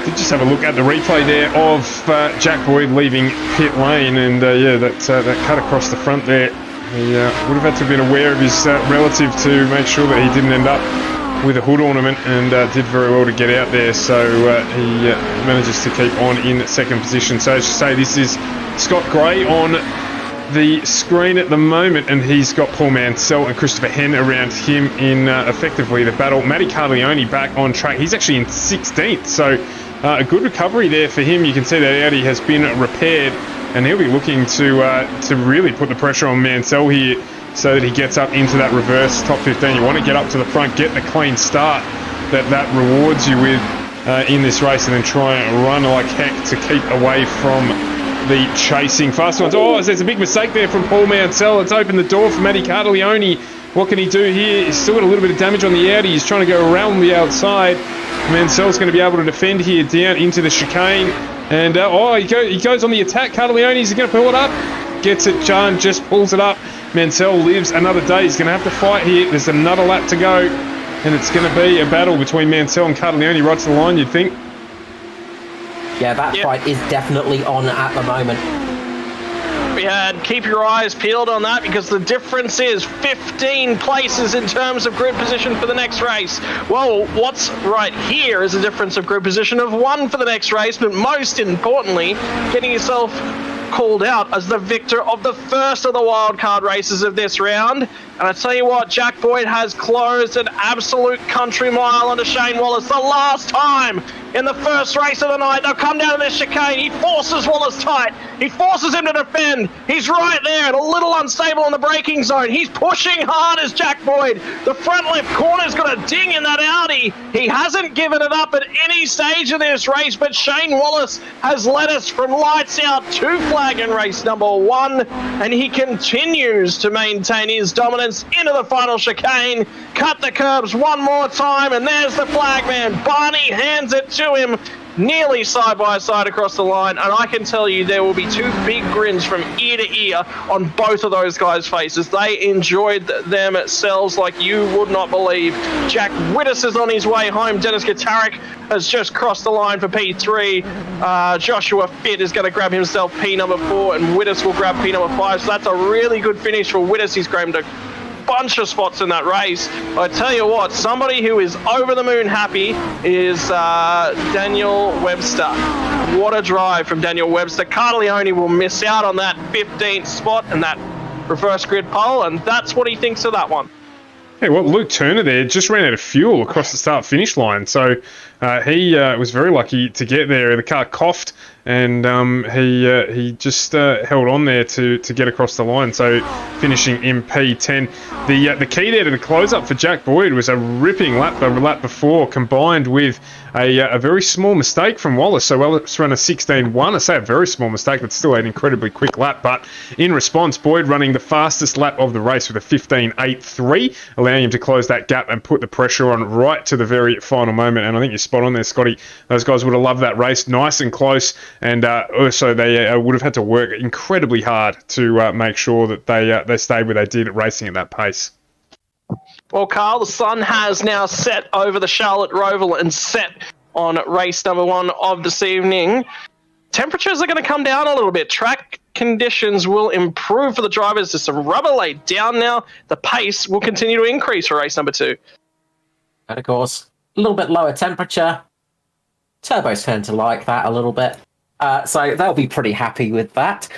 Speaker 1: Did just have a look at the replay there of Jack Boyd leaving pit lane, and yeah, that cut across the front there. He would have had to have been aware of his relative to make sure that he didn't end up with a hood ornament, and did very well to get out there. So he manages to keep on in second position. So as you say, this is Scott Gray on the screen at the moment, and he's got Paul Mansell and Christopher Henn around him in effectively the battle. Matty Carleone back on track. He's actually in 16th, so a good recovery there for him. You can see that Audi has been repaired, and he'll be looking to really put the pressure on Mansell here so that he gets up into that reverse top 15. You want to get up to the front, get the clean start that rewards you with in this race, and then try and run like heck to keep away from the chasing fast ones. Oh, there's a big mistake there from Paul Mansell. It's opened the door for Matty Carleone. What can he do here? He's still got a little bit of damage on the Audi. He's trying to go around the outside. Mansell's going to be able to defend here down into the chicane. And he goes on the attack. Carleone's going to pull it up. Gets it. John just pulls it up. Mansell lives another day. He's going to have to fight here. There's another lap to go. And it's going to be a battle between Mansell and Carleone right to the line, you'd think.
Speaker 2: Yeah, that fight is definitely on at the moment.
Speaker 4: Keep your eyes peeled on that, because the difference is 15 places in terms of grid position for the next race. Well, what's right here is a difference of grid position of 1 for the next race, but most importantly, getting yourself called out as the victor of the first of the wildcard races of this round. And I tell you what, Jack Boyd has closed an absolute country mile onto Shane Wallace. The last time in the first race of the night. They'll come down to this chicane. He forces Wallace tight. He forces him to defend. He's right there and a little unstable in the braking zone. He's pushing hard as Jack Boyd. The front left corner's got a ding in that Audi. He hasn't given it up at any stage of this race, but Shane Wallace has led us from lights out to flag in race number 1, and he continues to maintain his dominance into the final chicane. Cut the curbs one more time, and there's the flag man. Barney hands it to him, nearly side by side across the line, and I can tell you there will be two big grins from ear to ear on both of those guys' faces. They enjoyed themselves like you would not believe. Jack Wittes is on his way home. Dennis Gatarik has just crossed the line for P3. Joshua Fitt is going to grab himself P number 4, and Wittes will grab P number 5. So that's a really good finish for Wittes. He's grabbed a bunch of spots in that race. I tell you what, somebody who is over the moon happy is Daniel Webster. What a drive from Daniel Webster. Carleone will miss out on that 15th spot and that reverse grid pole, and that's what he thinks of that one.
Speaker 1: Hey, well, Luke Turner there just ran out of fuel across the start-finish line, so he was very lucky to get there. The car coughed, and he just held on there to get across the line, so finishing in P10. The key there to the close-up for Jack Boyd was a ripping lap the lap before, combined with a very small mistake from Wallace. So Wallace ran a 16.1. I say a very small mistake, but still an incredibly quick lap. But in response, Boyd running the fastest lap of the race with a 15.83, allowing him to close that gap and put the pressure on right to the very final moment. And I think you're spot on there, Scotty. Those guys would have loved that race, nice and close. And also they would have had to work incredibly hard to make sure that they stayed where they did at racing at that pace.
Speaker 4: Well, Carl, the sun has now set over the Charlotte Roval and set on race number 1 of this evening. Temperatures are going to come down a little bit. Track conditions will improve for the drivers. There's some rubber laid down now. The pace will continue to increase for race number 2.
Speaker 2: And of course, a little bit lower temperature. Turbos tend to like that a little bit. So they'll be pretty happy with that.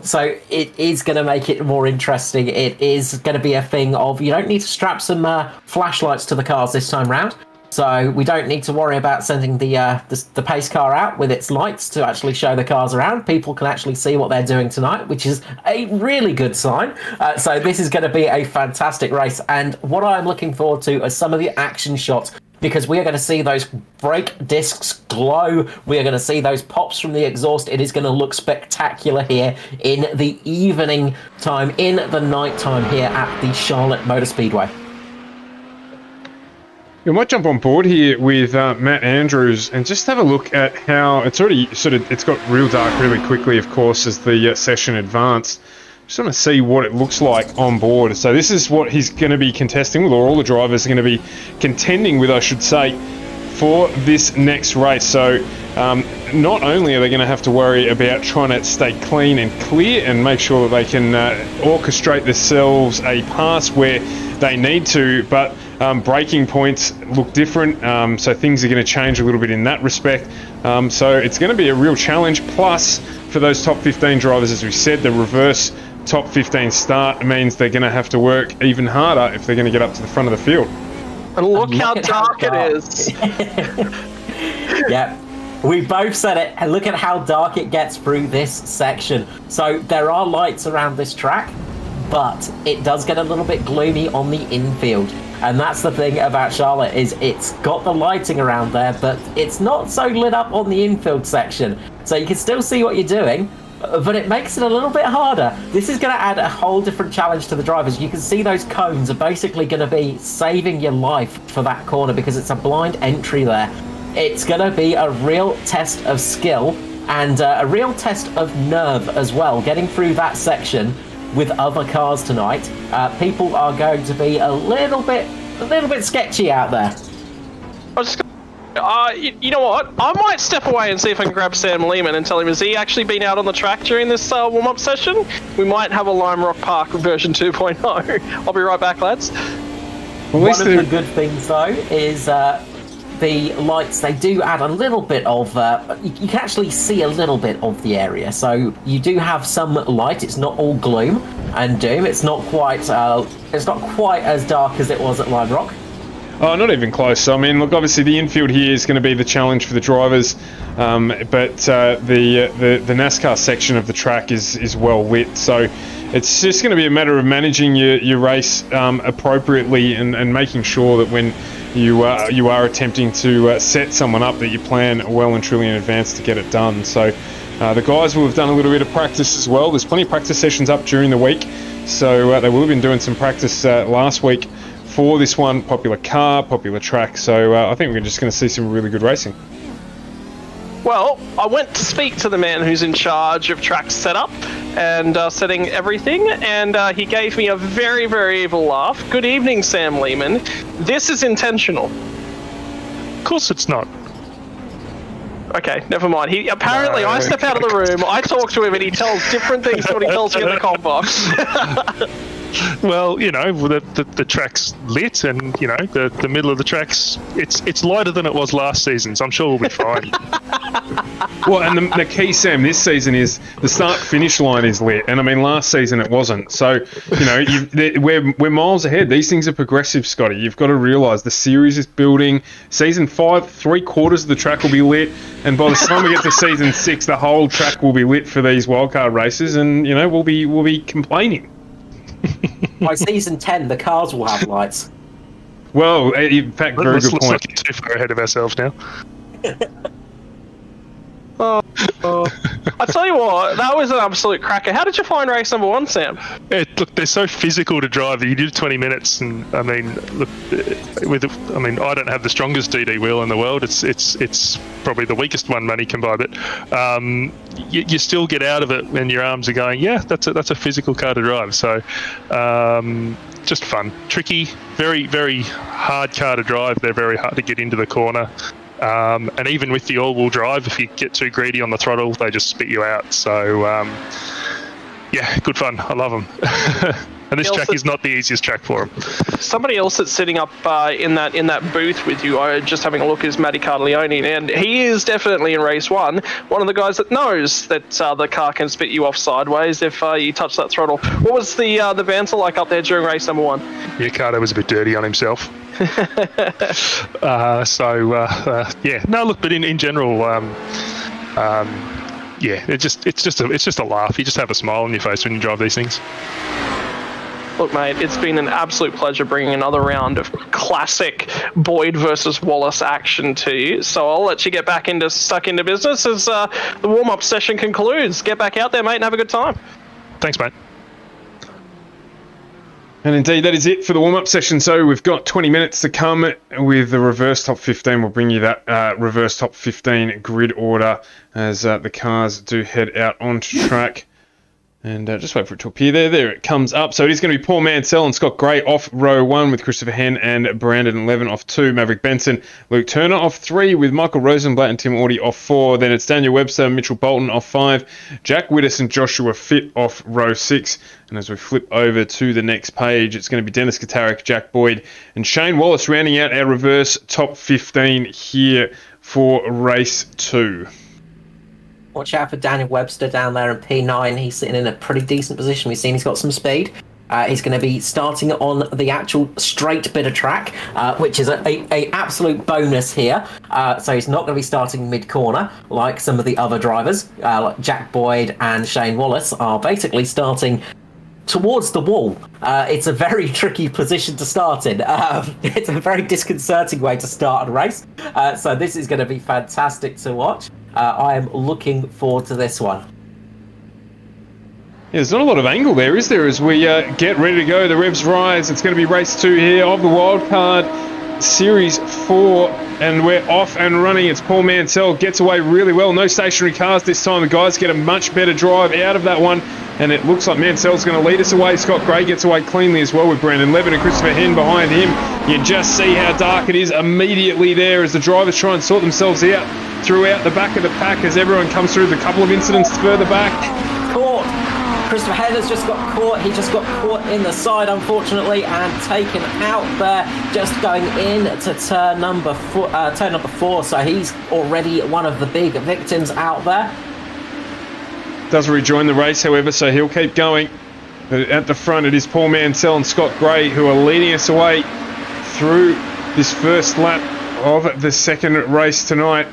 Speaker 2: So it is going to make it more interesting. It is going to be a thing of you don't need to strap some flashlights to the cars this time round. So we don't need to worry about sending the pace car out with its lights to actually show the cars around. People can actually see what they're doing tonight, which is a really good sign. So this is going to be a fantastic race. And what I'm looking forward to are some of the action shots, because we are going to see those brake discs glow. We are going to see those pops from the exhaust. It is going to look spectacular here in the evening time, in the night time here at the Charlotte Motor Speedway.
Speaker 1: We might jump on board here with Matt Andrews and just have a look at how it's already it's got real dark really quickly, of course, as the session advanced. Just want to see what it looks like on board. So this is what he's going to be contesting with, or all the drivers are going to be contending with, I should say, for this next race. So not only are they going to have to worry about trying to stay clean and clear and make sure that they can orchestrate themselves a pass where they need to, but braking points look different, so things are going to change a little bit in that respect. So it's going to be a real challenge. Plus, for those top 15 drivers, as we said, the reverse top 15 start means they're going to have to work even harder if they're going to get up to the front of the field.
Speaker 4: And look how dark it is.
Speaker 2: Yeah, we both said it. And look at how dark it gets through this section. So there are lights around this track, but it does get a little bit gloomy on the infield. And that's the thing about Charlotte, is it's got the lighting around there, but it's not so lit up on the infield section. So you can still see what you're doing, but it makes it a little bit harder. This is going to add a whole different challenge to the drivers. You can see those cones are basically going to be saving your life for that corner because it's a blind entry there. It's going to be a real test of skill and a real test of nerve as well, getting through that section with other cars tonight. People are going to be a little bit sketchy out there.
Speaker 4: You know what? I might step away and see if I can grab Sam Lehman and tell him, has he actually been out on the track during this warm-up session? We might have a Lime Rock Park version 2.0. I'll be right back, lads.
Speaker 2: Well, one of the good things, though, is the lights. They do add a little bit of... you can actually see a little bit of the area. So you do have some light. It's not all gloom and doom. It's not quite as dark as it was at Lime Rock.
Speaker 1: Oh, not even close. I mean, look, obviously the infield here is going to be the challenge for the drivers, but the NASCAR section of the track is well lit, so it's just going to be a matter of managing your race appropriately and making sure that when you are attempting to set someone up, that you plan well and truly in advance to get it done. So the guys will have done a little bit of practice as well. There's plenty of practice sessions up during the week, so they will have been doing some practice last week for this one. Popular car, popular track, so I think we're just going to see some really good racing.
Speaker 4: Well, I went to speak to the man who's in charge of track setup and setting everything, and he gave me a very, very evil laugh. Good evening, Sam Lehman. This is intentional.
Speaker 5: Of course it's not.
Speaker 4: Okay, never mind. Apparently, I step out of the room, I talk to him, and he tells different things to what he tells me in the comp box.
Speaker 5: Well, you know, the track's lit, and you know the middle of the track's it's lighter than it was last season, so I'm sure we'll be fine.
Speaker 1: Well, and the key, Sam, this season is the start-finish line is lit, and I mean last season it wasn't. So you know we're miles ahead. These things are progressive, Scotty. You've got to realise the series is building. Season 5, 3/4 of the track will be lit, and by the time we get to season 6, the whole track will be lit for these wildcard races, and you know we'll be complaining.
Speaker 2: By season 10, the cars will have lights.
Speaker 1: Well, in fact, very
Speaker 5: Let's
Speaker 1: good
Speaker 5: not
Speaker 1: point.
Speaker 5: get too far ahead of ourselves now.
Speaker 4: I tell you what, that was an absolute cracker. How did you find race number 1, Sam?
Speaker 5: Look, they're so physical to drive. You did 20 minutes, and I mean, look, I don't have the strongest DD wheel in the world. It's probably the weakest one money can buy, but you still get out of it when your arms are going. Yeah, that's a physical car to drive. So just fun, tricky, very, very hard car to drive. They're very hard to get into the corner. And even with the all-wheel drive, if you get too greedy on the throttle, they just spit you out. So, yeah, good fun. I love them. And this track is not the easiest track for them.
Speaker 4: Somebody else that's sitting up in that booth with you, just having a look, is Matty Cardleone, and he is definitely in race 1. One of the guys that knows that the car can spit you off sideways if you touch that throttle. What was the banter like up there during race number 1?
Speaker 5: Yeah, Carter was a bit dirty on himself. Yeah, no, look, but in general, yeah, it's just a laugh. You just have a smile on your face when you drive these things.
Speaker 4: Look, mate, it's been an absolute pleasure bringing another round of classic Boyd versus Wallace action to you. So I'll let you get back stuck into business as the warm-up session concludes. Get back out there, mate, and have a good time.
Speaker 5: Thanks, mate.
Speaker 1: And indeed, that is it for the warm-up session. So we've got 20 minutes to come with the reverse top 15. We'll bring you that reverse top 15 grid order as the cars do head out onto track. And just wait for it to appear there. There it comes up. So it is going to be Paul Mansell and Scott Gray off row 1 with Christopher Henn and Brandon Levin off 2. Maverick Benson, Luke Turner off 3 with Michael Rosenblatt and Tim Audi off 4. Then it's Daniel Webster, Mitchell Bolton off 5. Jack Wittes and Joshua Fitt off row 6. And as we flip over to the next page, it's going to be Dennis Kotarek, Jack Boyd and Shane Wallace rounding out our reverse top 15 here for race 2.
Speaker 2: Watch out for Daniel Webster down there in P9. He's sitting in a pretty decent position. We've seen he's got some speed. He's going to be starting on the actual straight bit of track, which is a absolute bonus here. So he's not going to be starting mid-corner like some of the other drivers, like Jack Boyd and Shane Wallace are basically starting towards the wall. It's a very tricky position to start in. It's a very disconcerting way to start a race. So this is going to be fantastic to watch. I am looking forward to this one.
Speaker 1: Yeah, there's not a lot of angle there, is there, as we get ready to go. The revs rise. It's going to be race 2 here of the Wildcard Series 4, and we're off and running. It's Paul Mansell, gets away really well. No stationary cars this time. The guys get a much better drive out of that one, and it looks like Mansell's going to lead us away. Scott Gray gets away cleanly as well with Brandon Levin and Christopher Henn behind him. You just see how dark it is immediately there as the drivers try and sort themselves out throughout the back of the pack as everyone comes through. The couple of incidents further back.
Speaker 2: Caught. Christopher Henn has just got caught. He just got caught in the side, unfortunately, and taken out there, just going in to turn number 4. So he's already one of the big victims out there.
Speaker 1: Does rejoin the race, however, so he'll keep going. But at the front, it is Paul Mansell and Scott Gray who are leading us away through this first lap of the second race tonight.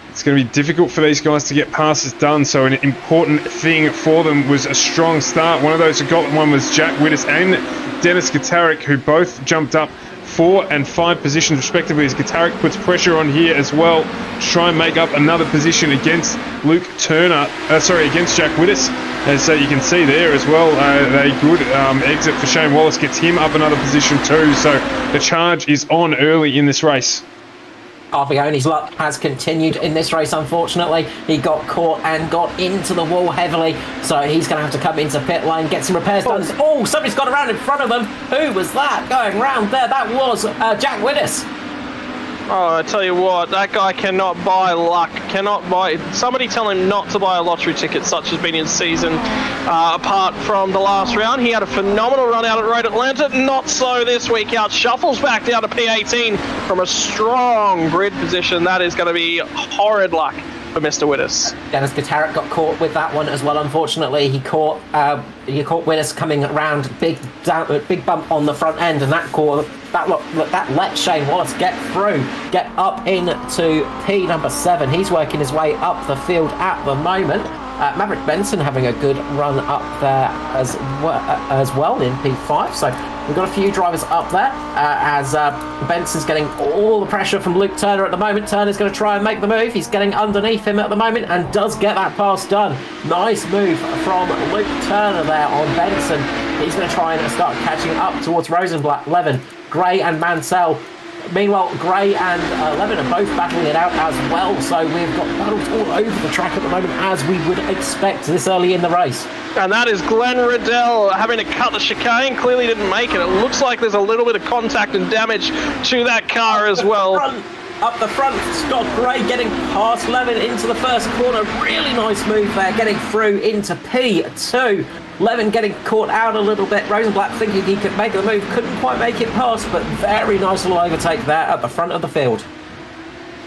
Speaker 1: It's going to be difficult for these guys to get passes done, so an important thing for them was a strong start. One of those who got one was Jack Wittes and Dennis Gitarik, who both jumped up 4 and 5 positions respectively, as Gitarik puts pressure on here as well to try and make up another position against Luke Turner, against Jack Wittes, as you can see there as well. A good exit for Shane Wallace gets him up another position too, so the charge is on early in this race.
Speaker 2: Arbioni's luck has continued in this race, unfortunately. He got caught and got into the wall heavily, so he's going to have to come into pit lane, get some repairs done. Oh, somebody's got around in front of them. Who was that going round there? That was Jack Wittes.
Speaker 4: Oh, I tell you what, that guy cannot buy luck, cannot buy... Somebody tell him not to buy a lottery ticket, such has been his season. Apart from the last round, he had a phenomenal run out at Road Atlanta. Not so this week out. Shuffles back down to P18 from a strong grid position. That is going to be horrid luck for Mr. Wittes.
Speaker 2: Dennis Gitarik got caught with that one as well, unfortunately. He caught Wittes coming around, big bump on the front end, and that let Shane Wallace get through, get up into P number 7. He's working his way up the field at the moment. Maverick Benson having a good run up there as well in P5. So we've got a few drivers up there as Benson's getting all the pressure from Luke Turner at the moment. Turner's going to try and make the move. He's getting underneath him at the moment and does get that pass done. Nice move from Luke Turner there on Benson. He's going to try and start catching up towards Rosenblatt, Levin, Gray and Mansell. Meanwhile, Gray and Levin are both battling it out as well, so we've got battles all over the track at the moment, as we would expect this early in the race.
Speaker 4: And that is Glenn Riddell having to cut the chicane. Clearly didn't make it. It looks like there's a little bit of contact and damage to that car as well.
Speaker 2: Up the front, Scott Gray getting past Levin into the first corner. Really nice move there, getting through into P2. Levin getting caught out a little bit. Rosenblatt thinking he could make the move, couldn't quite make it past, but very nice little overtake there at the front of the field.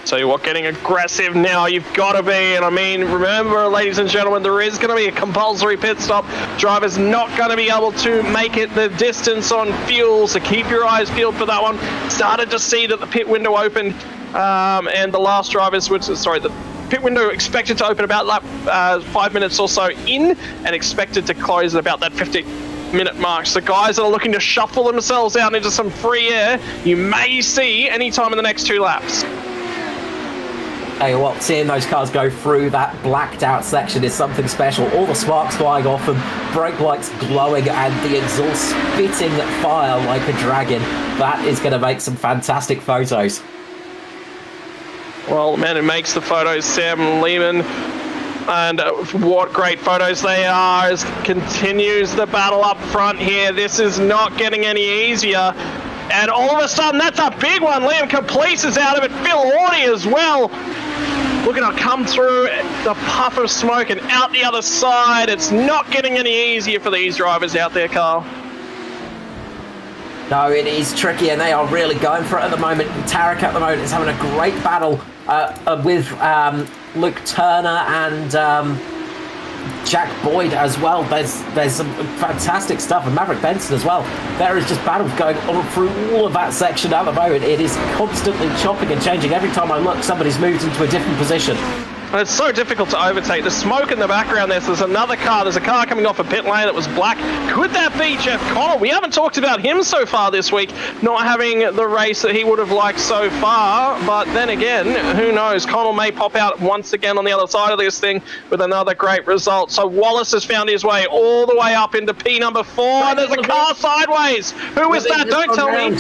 Speaker 4: Tell you what, getting aggressive now, you've got to be. And I mean, remember, ladies and gentlemen, there is going to be a compulsory pit stop. Driver's not going to be able to make it the distance on fuel, so keep your eyes peeled for that one. Started to see that the pit window opened, and the last drivers, the pit window expected to open about 5 minutes or so in, and expected to close at about that 50-minute mark. So guys that are looking to shuffle themselves out into some free air, you may see anytime in the next 2 laps.
Speaker 2: Tell you what, seeing those cars go through that blacked out section is something special. All the sparks flying off them, brake lights glowing, and the exhaust spitting fire like a dragon. That is going to make some fantastic photos.
Speaker 4: Well, the man who makes the photos, Sam Lehman, and what great photos they are, as continues the battle up front here. This is not getting any easier. And all of a sudden, that's a big one. Liam Caplice is out of it. Phil Audi as well. Looking to come through the puff of smoke and out the other side. It's not getting any easier for these drivers out there, Carl.
Speaker 2: No, it is tricky, and they are really going for it at the moment. Tarek at the moment is having a great battle with Luke Turner and Jack Boyd as well. There's some fantastic stuff, and Maverick Benson as well. There is just battles going on through all of that section at the moment. It is constantly chopping and changing. Every time I look, somebody's moved into a different position.
Speaker 4: And it's so difficult to overtake. The smoke in the background there's another car. There's a car coming off a pit lane that was black. Could that be Jeff Connell? We haven't talked about him so far this week, not having the race that he would have liked so far. But then again, who knows? Connell may pop out once again on the other side of this thing with another great result. So Wallace has found his way all the way up into P number 4. And there's a car sideways. Who is that? Don't tell me.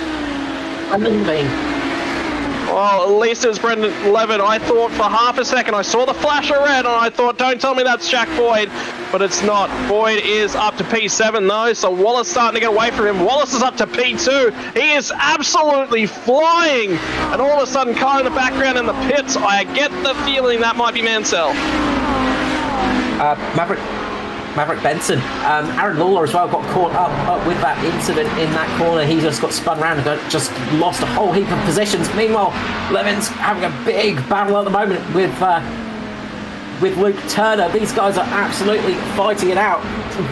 Speaker 4: Well, at least it was Brendan Levin. I thought for half a second, I saw the flash of red, and I thought, don't tell me that's Jack Boyd. But it's not. Boyd is up to P7, though, so Wallace starting to get away from him. Wallace is up to P2. He is absolutely flying. And all of a sudden, car in the background in the pits, I get the feeling that might be Mansell.
Speaker 2: Maverick Benson. Aaron Lawler as well got caught up with that incident in that corner. He just got spun around and just lost a whole heap of positions. Meanwhile, Levin's having a big battle at the moment with Luke Turner. These guys are absolutely fighting it out.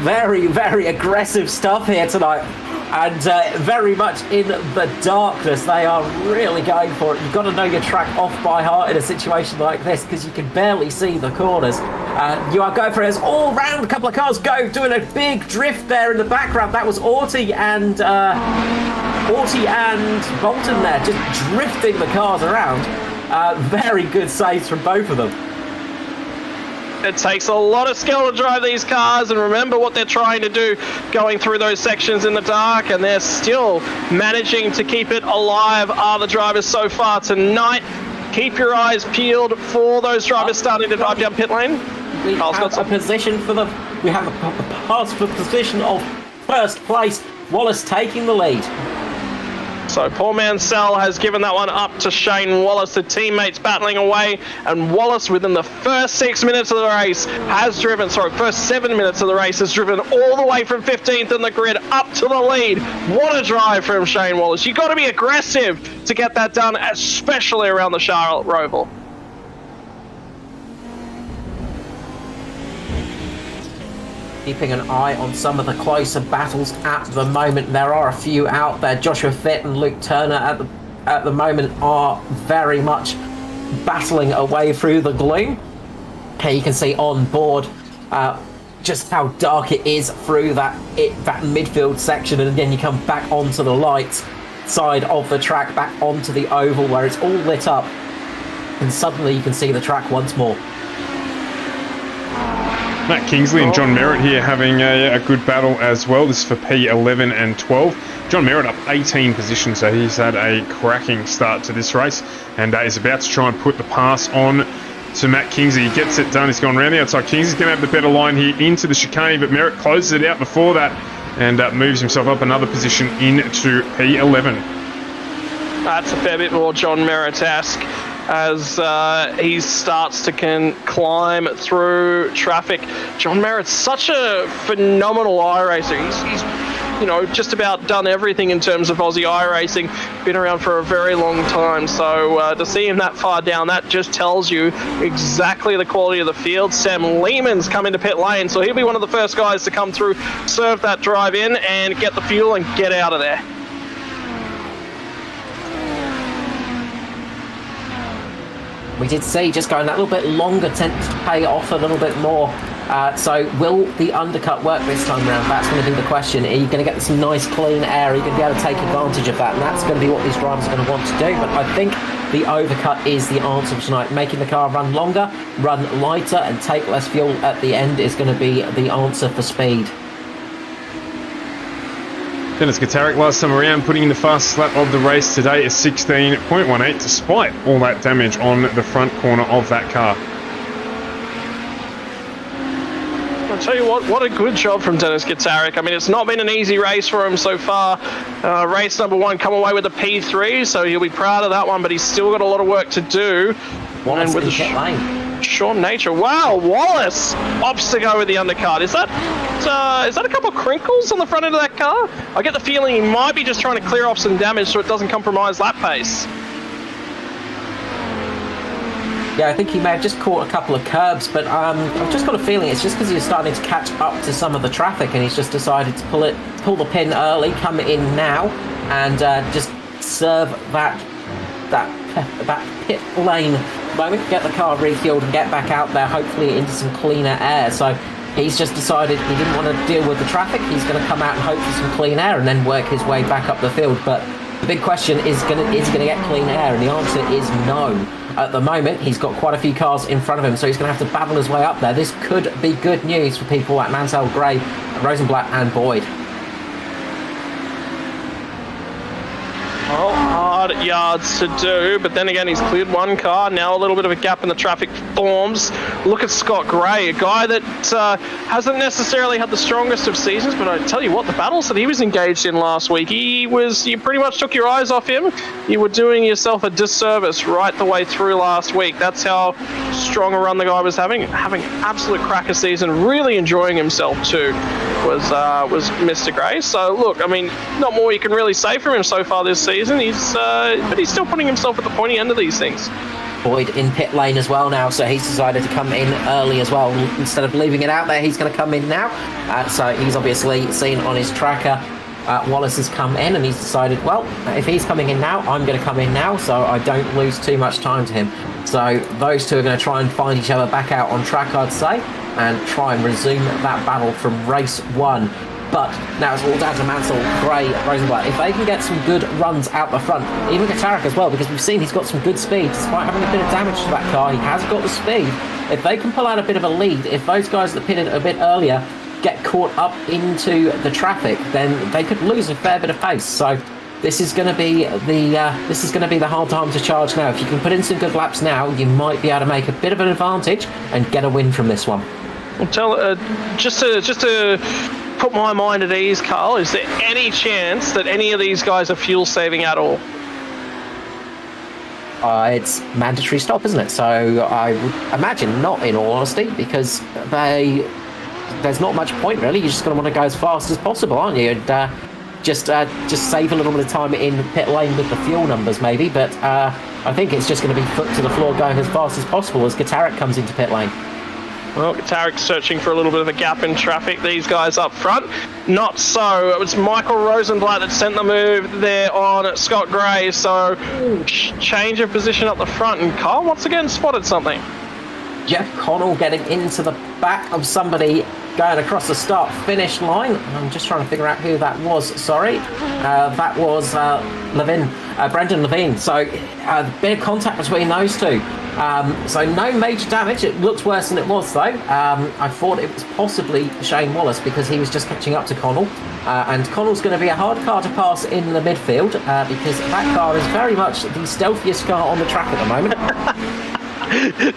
Speaker 2: Very, very aggressive stuff here tonight. and very much in the darkness. They are really going for it. You've got to know your track off by heart in a situation like this because you can barely see the corners. You are going for it as all round. A couple of cars go, doing a big drift there in the background. That was Auti and Bolton there, just drifting the cars around. Very good saves from both of them.
Speaker 4: It takes a lot of skill to drive these cars, and remember what they're trying to do going through those sections in the dark, and they're still managing to keep it alive. Are the drivers so far tonight? Keep your eyes peeled for those drivers starting to drive down pit lane.
Speaker 2: We have a position for the. We have a pass for position of first place. Wallace taking the lead.
Speaker 4: So poor Mansell has given that one up to Shane Wallace. The teammates battling away, and Wallace within the first 6 minutes of the race has driven, first 7 minutes of the race has driven all the way from 15th in the grid up to the lead. What a drive from Shane Wallace. You've got to be aggressive to get that done, especially around the Charlotte Roval.
Speaker 2: Keeping an eye on some of the closer battles at the moment. There are a few out there. Joshua Fitt and Luke Turner at the moment are very much battling away through the gloom. Here you can see on board just how dark it is through that midfield section, and then you come back onto the light side of the track, back onto the oval where it's all lit up, and suddenly you can see the track once more.
Speaker 1: Matt Kingsley and John Merritt here having a good battle as well. This is for P11 and 12. John Merritt up 18 positions, so he's had a cracking start to this race and is about to try and put the pass on to Matt Kingsley. He gets it done. He's gone around the outside. Kingsley's going to have the better line here into the chicane, but Merritt closes it out before that and moves himself up another position into P11.
Speaker 4: That's a fair bit more John Merritt-esque as he starts to climb through traffic. John Merritt's such a phenomenal iRacer. He's just about done everything in terms of Aussie iRacing. Been around for a very long time. So to see him that far down, that just tells you exactly the quality of the field. Sam Lehman's come into pit lane, so he'll be one of the first guys to come through, serve that drive in, and get the fuel and get out of there.
Speaker 2: We did see just going that little bit longer tends to pay off a little bit more. So will the undercut work this time around? That's going to be the question. Are you going to get some nice clean air? Are you going to be able to take advantage of that? And that's going to be what these drivers are going to want to do. But I think the overcut is the answer for tonight. Making the car run longer, run lighter, and take less fuel at the end is going to be the answer for speed.
Speaker 1: Dennis Gatarik last time around putting in the fastest lap of the race today is 16.18 despite all that damage on the front corner of that car.
Speaker 4: I'll tell you what a good job from Dennis Gatarik. I mean, it's not been an easy race for him so far. Race number 1 come away with a P3, so he'll be proud of that one, but he's still got a lot of work to do.
Speaker 2: Wallace
Speaker 4: with
Speaker 2: in pit lane.
Speaker 4: Sean Nature. Wow, Wallace opts to go with the undercut. Is that a couple of crinkles on the front end of that car? I get the feeling he might be just trying to clear off some damage so it doesn't compromise lap pace.
Speaker 2: Yeah, I think he may have just caught a couple of curbs, but I've just got a feeling it's just because he's starting to catch up to some of the traffic and he's just decided to pull the pin early, come in now, and just serve that pit lane moment, get the car refueled and get back out there, hopefully into some cleaner air. So he's just decided he didn't want to deal with the traffic. He's going to come out and hope for some clean air and then work his way back up the field. But the big question is going to get clean air, and the answer is no. At the moment, he's got quite a few cars in front of him, so he's going to have to battle his way up there. This could be good news for people like Mansell, Gray, Rosenblatt and Boyd.
Speaker 4: Well, hard yards to do, but then again, he's cleared one car. Now a little bit of a gap in the traffic forms. Look at Scott Gray, a guy that hasn't necessarily had the strongest of seasons, but I tell you what, the battles that he was engaged in last week, you pretty much took your eyes off him. You were doing yourself a disservice right the way through last week. That's how strong a run the guy was having absolute cracker season, really enjoying himself too, was Mr. Gray. So look, I mean, not more you can really say from him so far this season. But he's still putting himself at the pointy end of these things.
Speaker 2: Boyd in pit lane as well now, so he's decided to come in early as well. Instead of leaving it out there, he's going to come in now. So he's obviously seen on his tracker Wallace has come in and he's decided, well, if he's coming in now, I'm going to come in now, so I don't lose too much time to him. So those two are going to try and find each other back out on track, I'd say, and try and resume that battle from race 1. But now it's all down to Mansell, Gray, Rosenblatt. If they can get some good runs out the front, even Gatarik as well, because we've seen he's got some good speed. Despite having a bit of damage to that car, he has got the speed. If they can pull out a bit of a lead, if those guys that pitted a bit earlier get caught up into the traffic, then they could lose a fair bit of pace. So this is going to be the hard time to charge now. If you can put in some good laps now, you might be able to make a bit of an advantage and get a win from this one.
Speaker 4: Well, just to put my mind at ease, Carl, is there any chance that any of these guys are fuel saving at all?
Speaker 2: It's mandatory stop, isn't it? So I would imagine not, in all honesty, because there's not much point really. You're just going to want to go as fast as possible, aren't you? And just save a little bit of time in pit lane with the fuel numbers, maybe. But I think it's just going to be foot to the floor, going as fast as possible as Gatarik comes into pit lane.
Speaker 4: Well, Gatarik's searching for a little bit of a gap in traffic. These guys up front, not so. It was Michael Rosenblatt that sent the move there on Scott Gray. So change of position up the front, and Kyle once again spotted something.
Speaker 2: Jeff Connell getting into the back of somebody going across the start-finish line. I'm just trying to figure out who that was, sorry. That was Brendan Levine. So a bit of contact between those two. So no major damage. It looks worse than it was, though. I thought it was possibly Shane Wallace because he was just catching up to Connell. And Connell's going to be a hard car to pass in the midfield because that car is very much the stealthiest car on the track at the moment.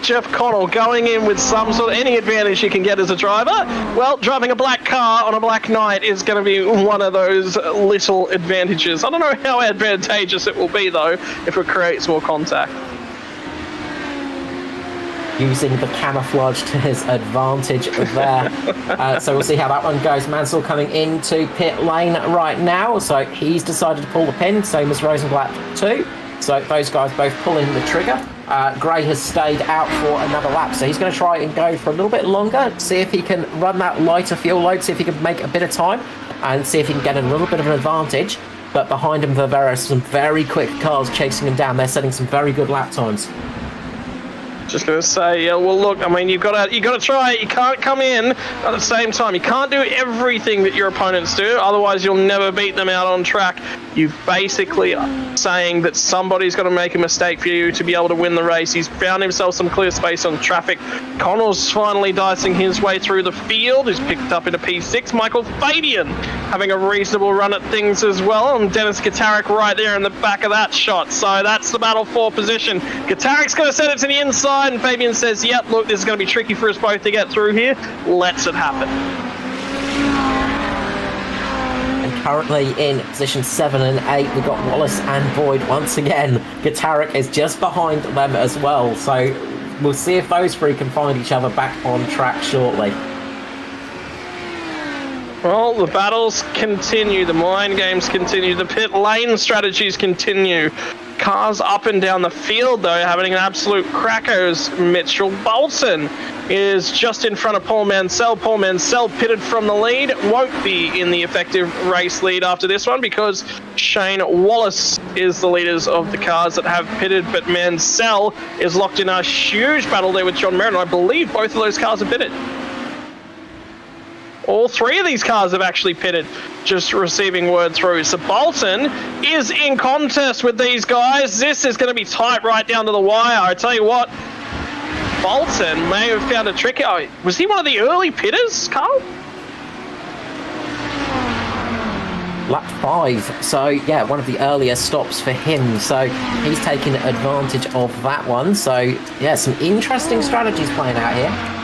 Speaker 4: Jeff Connell going in with some sort of any advantage you can get as a driver. Well, driving a black car on a black night is going to be one of those little advantages. I don't know how advantageous it will be, though, if it creates more contact.
Speaker 2: Using the camouflage to his advantage there. So we'll see how that one goes. Mansell coming into pit lane right now. So he's decided to pull the pin, same as Rosenblatt too. So those guys both pulling the trigger. Gray has stayed out for another lap, so he's going to try and go for a little bit longer, see if he can run that lighter fuel load, see if he can make a bit of time, and see if he can get a little bit of an advantage. But behind him, there are some very quick cars chasing him down. They're setting some very good lap times.
Speaker 4: Just going to say, yeah, well, look, I mean, you've got to try it. You can't come in at the same time. You can't do everything that your opponents do, otherwise you'll never beat them out on track. You've basically saying that somebody's got to make a mistake for you to be able to win the race. He's found himself some clear space on traffic. Connell's finally dicing his way through the field. He's picked up into P6. Michael Fabian having a reasonable run at things as well, and Dennis Gatarik right there in the back of that shot. So that's the battle for position. Gatarik's going to set it to the inside, and Fabian says, yep, look, this is going to be tricky for us both to get through here. Let's it happen.
Speaker 2: And currently in position 7 and 8, we've got Wallace and Boyd once again. Gatarik is just behind them as well. So we'll see if those three can find each other back on track shortly.
Speaker 4: Well, the battles continue, the mind games continue, the pit lane strategies continue. Cars up and down the field, though, having an absolute cracker as Mitchell Bolton is just in front of Paul Mansell. Paul Mansell pitted from the lead, won't be in the effective race lead after this one because Shane Wallace is the leaders of the cars that have pitted, but Mansell is locked in a huge battle there with John Merrin. I believe both of those cars have pitted. All three of these cars have actually pitted, just receiving word through. So Bolton is in contest with these guys. This is going to be tight right down to the wire. I tell you what, Bolton may have found a trick. Oh, was he one of the early pitters, Carl?
Speaker 2: Lap 5, so yeah, one of the earlier stops for him, so he's taking advantage of that one. So yeah, some interesting strategies playing out here.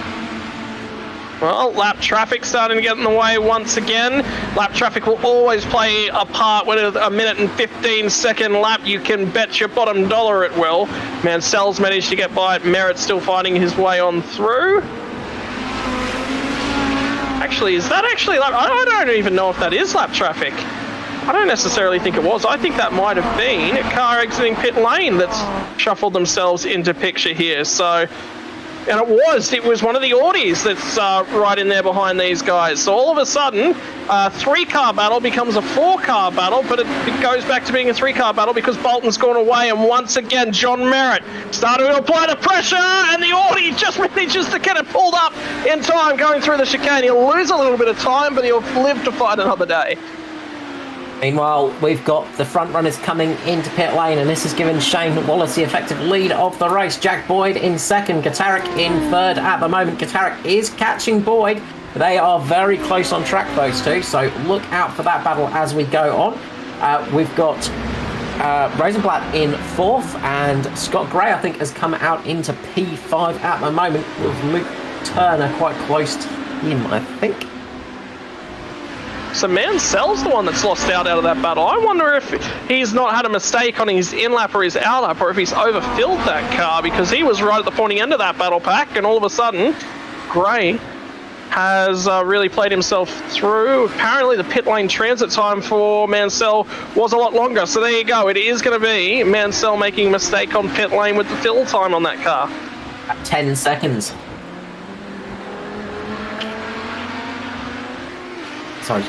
Speaker 4: Well, lap traffic starting to get in the way once again. Lap traffic will always play a part when a minute and 15-second lap. You can bet your bottom dollar it will. Mansell's managed to get by it. Merritt's still finding his way on through. Actually, is that actually lap? I don't even know if that is lap traffic. I don't necessarily think it was. I think that might have been a car exiting pit lane that's shuffled themselves into picture here. So And it was one of the Audis that's right in there behind these guys. So all of a sudden, a 3-car battle becomes a 4-car battle, but it goes back to being a 3-car battle because Bolton's gone away, and once again, John Merritt starting to apply the pressure, and the Audi just manages to get it pulled up in time going through the chicane. He'll lose a little bit of time, but he'll live to fight another day.
Speaker 2: Meanwhile, we've got the front runners coming into pit lane, and this has given Shane Wallace the effective lead of the race. Jack Boyd in second, Gatarik in third at the moment. Gatarik is catching Boyd. They are very close on track, those two, so look out for that battle as we go on. We've got Rosenblatt in fourth, and Scott Gray, I think, has come out into P5 at the moment, with Luke Turner quite close to him, I think.
Speaker 4: So Mansell's the one that's lost out of that battle. I wonder if he's not had a mistake on his in-lap or his out-lap, or if he's overfilled that car, because he was right at the pointy end of that battle pack, and all of a sudden, Gray has really played himself through. Apparently the pit lane transit time for Mansell was a lot longer, so there you go. It is going to be Mansell making a mistake on pit lane with the fill time on that car.
Speaker 2: 10 seconds. Sorry,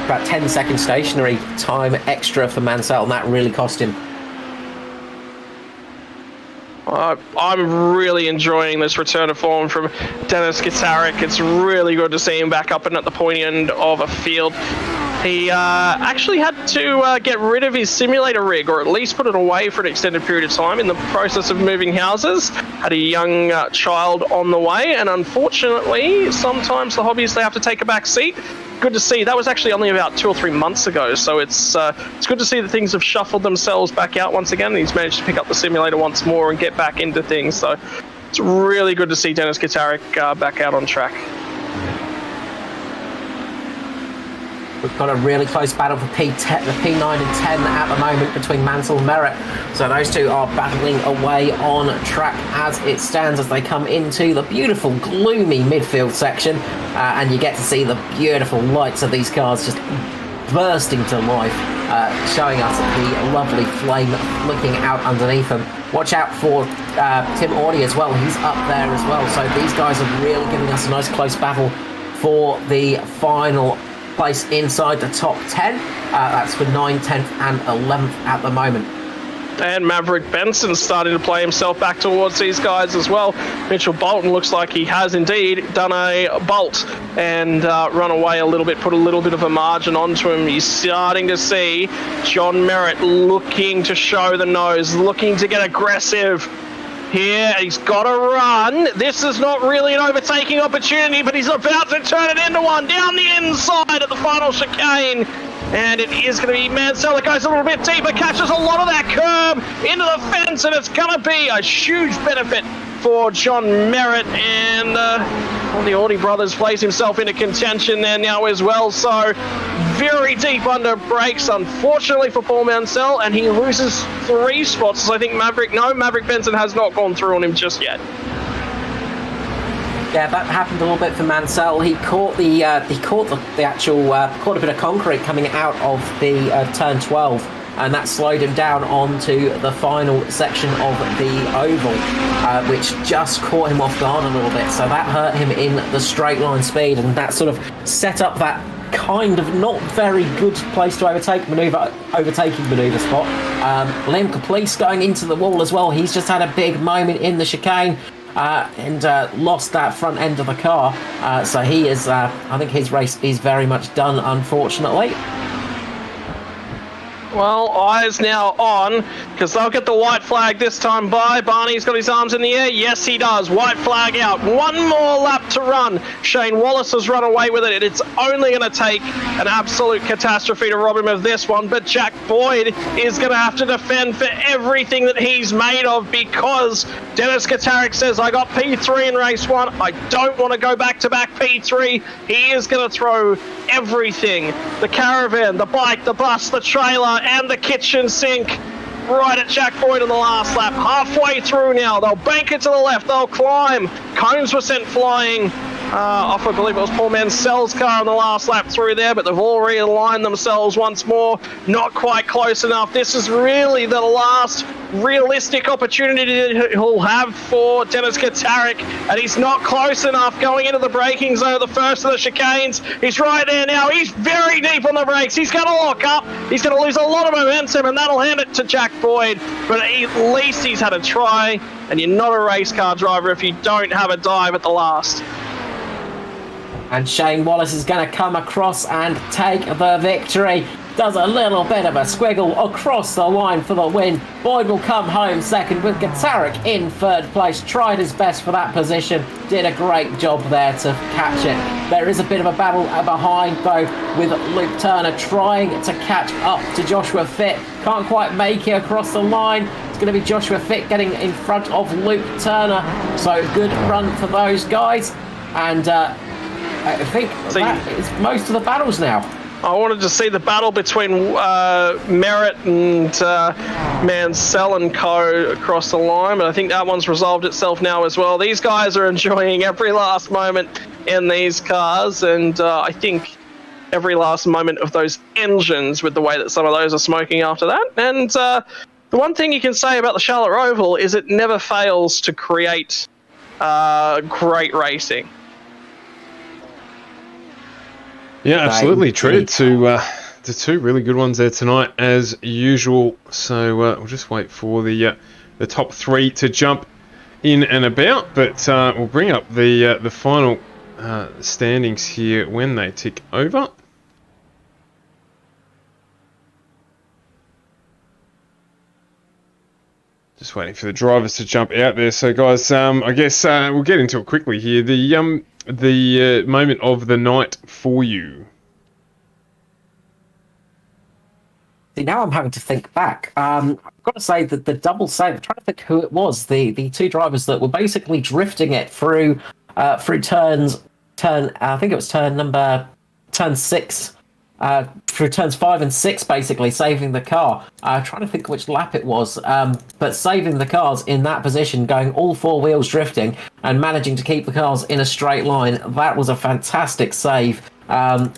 Speaker 2: about 10 seconds stationary time extra for Mansell, and that really cost him.
Speaker 4: I'm really enjoying this return of form from Dennis Gatarik. It's really good to see him back up and at the pointy end of a field. He actually had to get rid of his simulator rig, or at least put it away for an extended period of time in the process of moving houses. Had a young child on the way, and unfortunately, sometimes the hobbies, they have to take a back seat. Good to see. That was actually only about 2 or 3 months ago, so it's good to see that things have shuffled themselves back out once again. He's managed to pick up the simulator once more and get back into things, so it's really good to see Dennis Gatarik back out on track.
Speaker 2: We've got a really close battle for P10, the P9 and 10 at the moment between Mansell and Merritt. So those two are battling away on track as it stands, as they come into the beautiful, gloomy midfield section. And you get to see the beautiful lights of these cars just bursting to life, showing us the lovely flame looking out underneath them. Watch out for Tim Audi as well. He's up there as well. So these guys are really giving us a nice close battle for the final place inside the top 10. That's for 9th, 10th and 11th at the moment.
Speaker 4: And Maverick Benson starting to play himself back towards these guys as well. Mitchell Bolton looks like he has indeed done a bolt and run away a little bit, put a little bit of a margin onto him. He's starting to see John Merritt looking to show the nose, looking to get aggressive. Here, he's got to run. This is not really an overtaking opportunity, but he's about to turn it into one down the inside at the final chicane. And it is going to be Mansell that goes a little bit deeper, catches a lot of that curb into the fence, and it's going to be a huge benefit for John Merritt. And one of the Audi brothers plays himself into contention there now as well. So very deep under brakes, unfortunately for Paul Mansell, and he loses 3 spots. So I think Maverick Benson has not gone through on him just yet.
Speaker 2: Yeah, that happened a little bit for Mansell. He caught the caught a bit of concrete coming out of the turn 12, and that slowed him down onto the final section of the oval, which just caught him off guard a little bit. So that hurt him in the straight line speed, and that sort of set up that kind of not very good place to overtaking manoeuvre spot. Liam Caplice going into the wall as well. He's just had a big moment in the chicane. And lost that front end of the car, so he is I think his race is very much done, unfortunately.
Speaker 4: Well, eyes now on, because they'll get the white flag this time by. Barney's got his arms in the air. Yes, he does. White flag out. One more lap to run. Shane Wallace has run away with it, and it's only going to take an absolute catastrophe to rob him of this one. But Jack Boyd is going to have to defend for everything that he's made of, because Dennis Gatarik says, I got P3 in race 1. I don't want to go back-to-back P3. He is going to throw everything. The caravan, the bike, the bus, the trailer, and the kitchen sink right at Jack Boyd in the last lap. Halfway through now, they'll bank it to the left, they'll climb. Cones were sent flying. off, I believe it was Paul Mansell's car on the last lap through there, but they've all realigned themselves once more. Not quite close enough. This is really the last realistic opportunity he'll have for Dennis Katarik, and he's not close enough going into the braking zone, the first of the chicanes. He's right there now. He's very deep on the brakes. He's going to lock up. He's going to lose a lot of momentum, and that'll hand it to Jack Boyd, but at least he's had a try, and you're not a race car driver if you don't have a dive at the last.
Speaker 2: And Shane Wallace is going to come across and take the victory. Does a little bit of a squiggle across the line for the win. Boyd will come home second with Gatarik in third place. Tried his best for that position. Did a great job there to catch it. There is a bit of a battle behind though, with Luke Turner trying to catch up to Joshua Fitt. Can't quite make it across the line. It's going to be Joshua Fitt getting in front of Luke Turner. So good run for those guys. And I think that is most of the battles now.
Speaker 4: I wanted to see the battle between Merritt and Mansell and co across the line, but I think that one's resolved itself now as well. These guys are enjoying every last moment in these cars, and I think every last moment of those engines with the way that some of those are smoking after that. And the one thing you can say about the Charlotte Roval is it never fails to create great racing.
Speaker 1: Yeah, absolutely. Treated to two really good ones there tonight, as usual. So we'll just wait for the top three to jump in and about, but we'll bring up the final standings here when they tick over. Just waiting for the drivers to jump out there. So, guys, I guess we'll get into it quickly here. The moment of the night for you.
Speaker 2: See, now I'm having to think back. I've got to say that the double save, I'm trying to think who it was. The two drivers that were basically drifting it through I think it was turn 6. Through turns 5 and 6, basically saving the car. Trying to think which lap it was, but saving the cars in that position, going all four wheels drifting and managing to keep the cars in a straight line. That was a fantastic save, could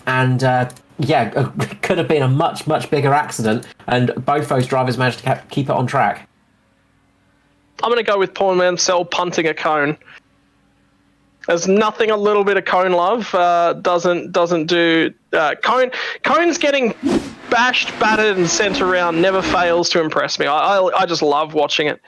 Speaker 2: have been a much, much bigger accident, and both those drivers managed to keep it on track.
Speaker 4: I'm going to go with Paul Mansell punting a cone. There's nothing a little bit of cone love doesn't do. Cone's getting bashed, battered, and sent around never fails to impress me. I just love watching it.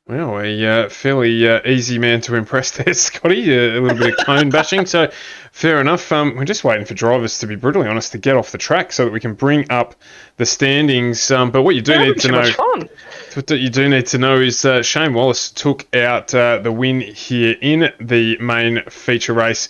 Speaker 1: Well, a fairly easy man to impress there, Scotty. A little bit of cone bashing, so fair enough. We're just waiting for drivers, to be brutally honest, to get off the track so that we can bring up the standings. But what you do need to know, what you do need to know is Shane Wallace took out the win here in the main feature race,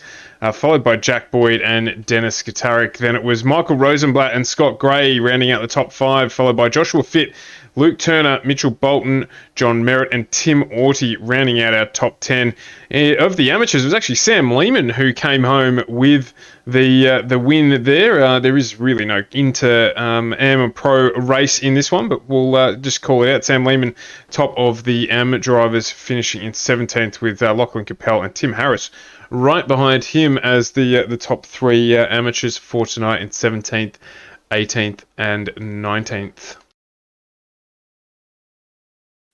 Speaker 1: followed by Jack Boyd and Dennis Katarik. Then it was Michael Rosenblatt and Scott Gray rounding out the top 5, followed by Joshua Fitt, Luke Turner, Mitchell Bolton, John Merritt, and Tim Auty rounding out our top 10. Of the amateurs, it was actually Sam Lehman who came home with the win there. There is really no Inter-Am Pro race in this one, but we'll just call it out. Sam Lehman, top of the Am drivers, finishing in 17th with Lachlan Capel and Tim Harris right behind him as the top 3 amateurs for tonight in 17th, 18th, and 19th.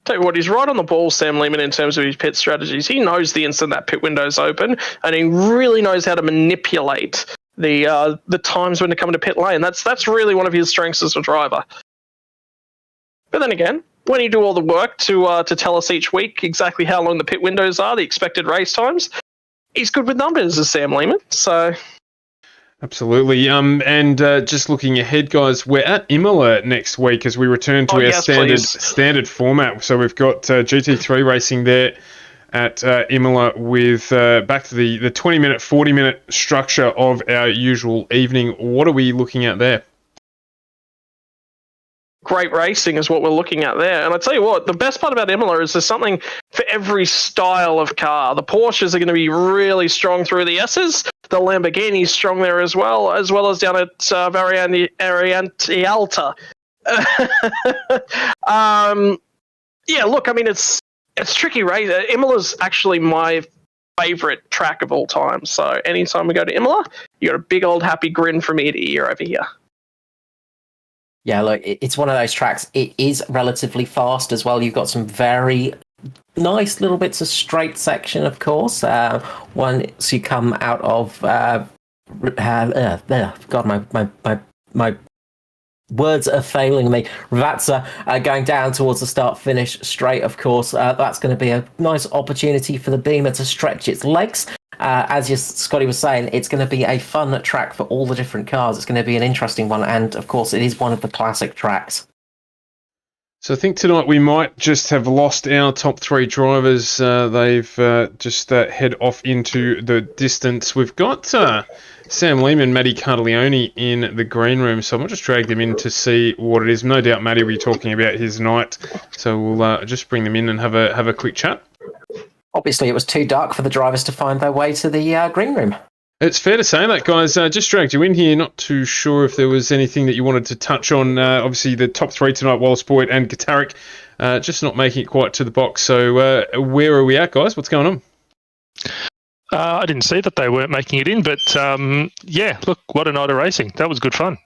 Speaker 4: Tell you what, he's right on the ball, Sam Lehman, in terms of his pit strategies. He knows the instant that pit window's open, and he really knows how to manipulate the times when to come into pit lane. That's really one of his strengths as a driver. But then again, when you do all the work to tell us each week exactly how long the pit windows are, the expected race times, he's good with numbers as Sam Lehman. So.
Speaker 1: Absolutely. And just looking ahead, guys, we're at Imola next week as we return to our standard format. So we've got GT3 racing there at Imola with back to the 20-minute, 40-minute structure of our usual evening. What are we looking at there?
Speaker 4: Great racing is what we're looking at there. And I tell you what, the best part about Imola is there's something for every style of car. The Porsches are going to be really strong through the S's. The Lamborghini's strong there as well as down at Variante Alta. Yeah, look, I mean, it's tricky, right? Imola's actually my favourite track of all time. So anytime we go to Imola, you got a big old happy grin from ear to ear over here.
Speaker 2: Yeah, look, it's one of those tracks. It is relatively fast as well. You've got some very nice little bits of straight section, of course. Once you come out of God, my words are failing me. Ravazza going down towards the start-finish straight, of course. That's going to be a nice opportunity for the Beamer to stretch its legs. As Scotty was saying, it's going to be a fun track for all the different cars. It's going to be an interesting one, and of course, it is one of the classic tracks.
Speaker 1: So I think tonight we might just have lost our top three drivers. They've just head off into the distance. We've got Sam Lehman, Matty Cardaleone in the green room, so I might just drag them in to see what it is. No doubt Matty will be talking about his night, so we'll just bring them in and have a quick chat.
Speaker 2: Obviously, it was too dark for the drivers to find their way to the green room.
Speaker 1: It's fair to say that, guys. Just dragged you in here. Not too sure if there was anything that you wanted to touch on. Obviously, the top three tonight, Wallace Boyd and Gutaric, just not making it quite to the box. So where are we at, guys? What's going on?
Speaker 5: I didn't see that they weren't making it in, but yeah, look, what a night of racing. That was good fun.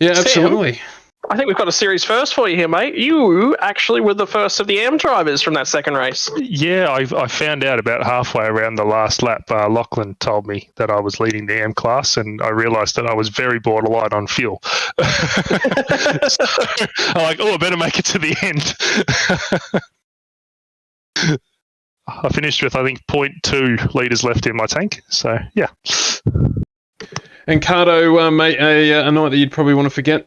Speaker 1: Yeah, absolutely.
Speaker 4: Sam, I think we've got a series first for you here, mate. You actually were the first of the AM drivers from that second race.
Speaker 5: Yeah, I found out about halfway around the last lap. Lachlan told me that I was leading the AM class, and I realised that I was very borderline on fuel. So I'm like, I better make it to the end. I finished with, I think, 0.2 litres left in my tank. So, yeah.
Speaker 1: And Cardo, mate, a night that you'd probably want to forget?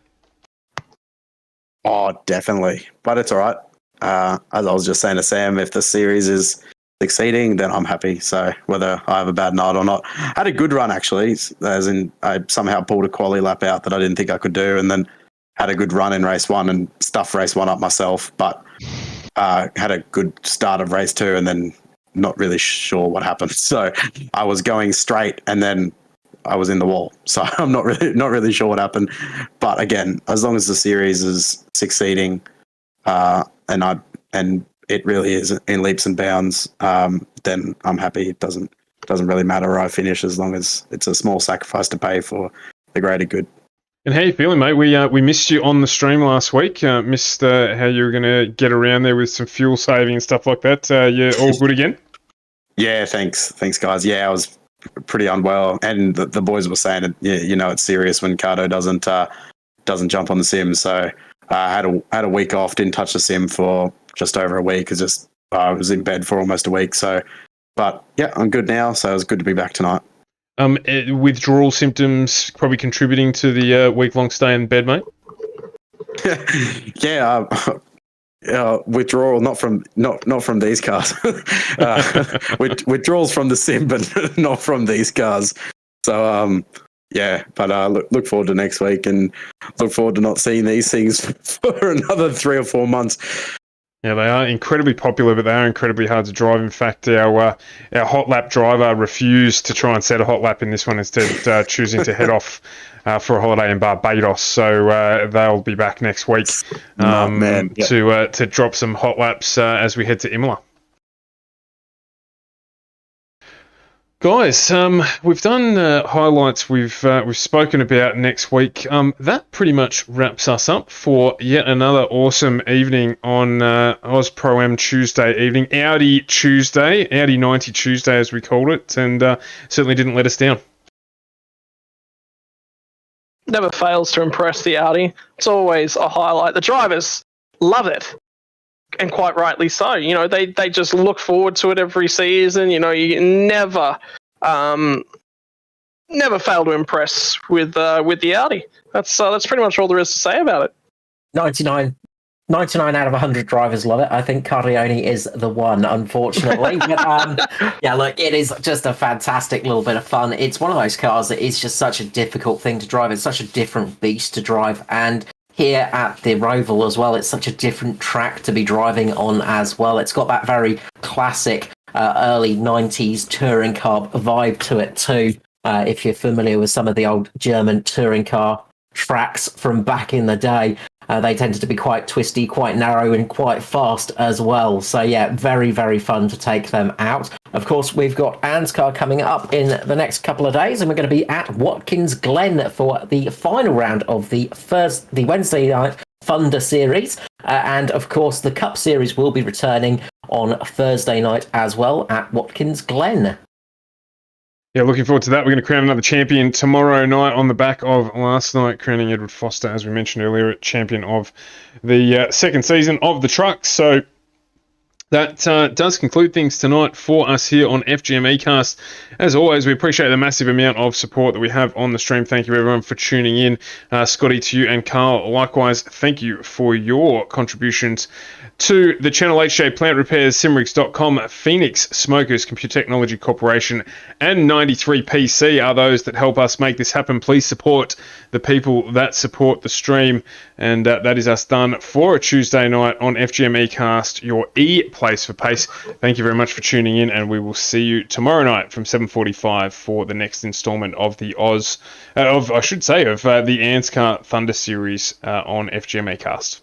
Speaker 6: Oh, definitely. But it's all right. As I was just saying to Sam, if the series is succeeding, then I'm happy. So whether I have a bad night or not. I had a good run, actually, as in I somehow pulled a quali lap out that I didn't think I could do, and then had a good run in race one and stuffed race one up myself. But had a good start of race two and then not really sure what happened. So I was going straight and then I was in the wall. So I'm not really sure what happened. But again, as long as the series is succeeding and it really is in leaps and bounds, then I'm happy. It doesn't really matter where I finish as long as it's a small sacrifice to pay for the greater good.
Speaker 1: And how you feeling, mate? We missed you on the stream last week. Missed how you were going to get around there with some fuel saving and stuff like that. You all good again?
Speaker 6: Yeah, thanks, guys. Yeah, I was pretty unwell, and the boys were saying it. Yeah, it's serious when Cardo doesn't jump on the sim. So I had a week off, didn't touch the sim for just over a week. I was in bed for almost a week. So, but yeah, I'm good now. So it was good to be back tonight.
Speaker 1: Withdrawal symptoms probably contributing to the week-long stay in bed, mate?
Speaker 6: Yeah, withdrawal not from these cars. Withdrawals from the sim, but not from these cars. So yeah, but look forward to next week and look forward to not seeing these things for another 3 or 4 months.
Speaker 1: Yeah, they are incredibly popular, but they are incredibly hard to drive. In fact, our hot lap driver refused to try and set a hot lap in this one, instead choosing to head off for a holiday in Barbados. So they'll be back next week to drop some hot laps as we head to Imola. Guys, we've done highlights. We've spoken about next week. That pretty much wraps us up for yet another awesome evening on Aus Pro-Am Tuesday evening, Audi 90 Tuesday as we called it, and certainly didn't let us down.
Speaker 4: Never fails to impress the Audi. It's always a highlight. The drivers love it. And quite rightly so. They just look forward to it every season. You never fail to impress with the Audi. That's pretty much all there is to say about it.
Speaker 2: 99 out of 100 drivers love it. I think Cardaleone is the one, unfortunately. But yeah, look, it is just a fantastic little bit of fun. It's one of those cars that is just such a difficult thing to drive. It's such a different beast to drive, and here at the Roval as well, it's such a different track to be driving on as well. It's got that very classic early 90s touring car vibe to it too. If you're familiar with some of the old German touring car tracks from back in the day, they tended to be quite twisty, quite narrow, and quite fast as well. So yeah, very, very fun to take them out. Of course, we've got AUSPASS coming up in the next couple of days, and we're going to be at Watkins Glen for the final round of the Wednesday night Thunder Series. And of course, the Cup Series will be returning on Thursday night as well at Watkins Glen.
Speaker 1: Yeah, looking forward to that. We're going to crown another champion tomorrow night on the back of last night, crowning Edward Foster, as we mentioned earlier, champion of the second season of the truck. So that does conclude things tonight for us here on FGM Ecast. As always, we appreciate the massive amount of support that we have on the stream. Thank you, everyone, for tuning in. Scotty, to you, and Carl, likewise, thank you for your contributions to the channel. HJ Plant Repairs, Simrigs.com, Phoenix Smokers, Computer Technology Corporation, and 93PC are those that help us make this happen. Please support the people that support the stream. And that is us done for a Tuesday night on FGM Ecast, your place for pace. Thank you very much for tuning in, and we will see you tomorrow night from 7:45 for the next installment of the the AUSPASS Thunder Series on FGM Ecast.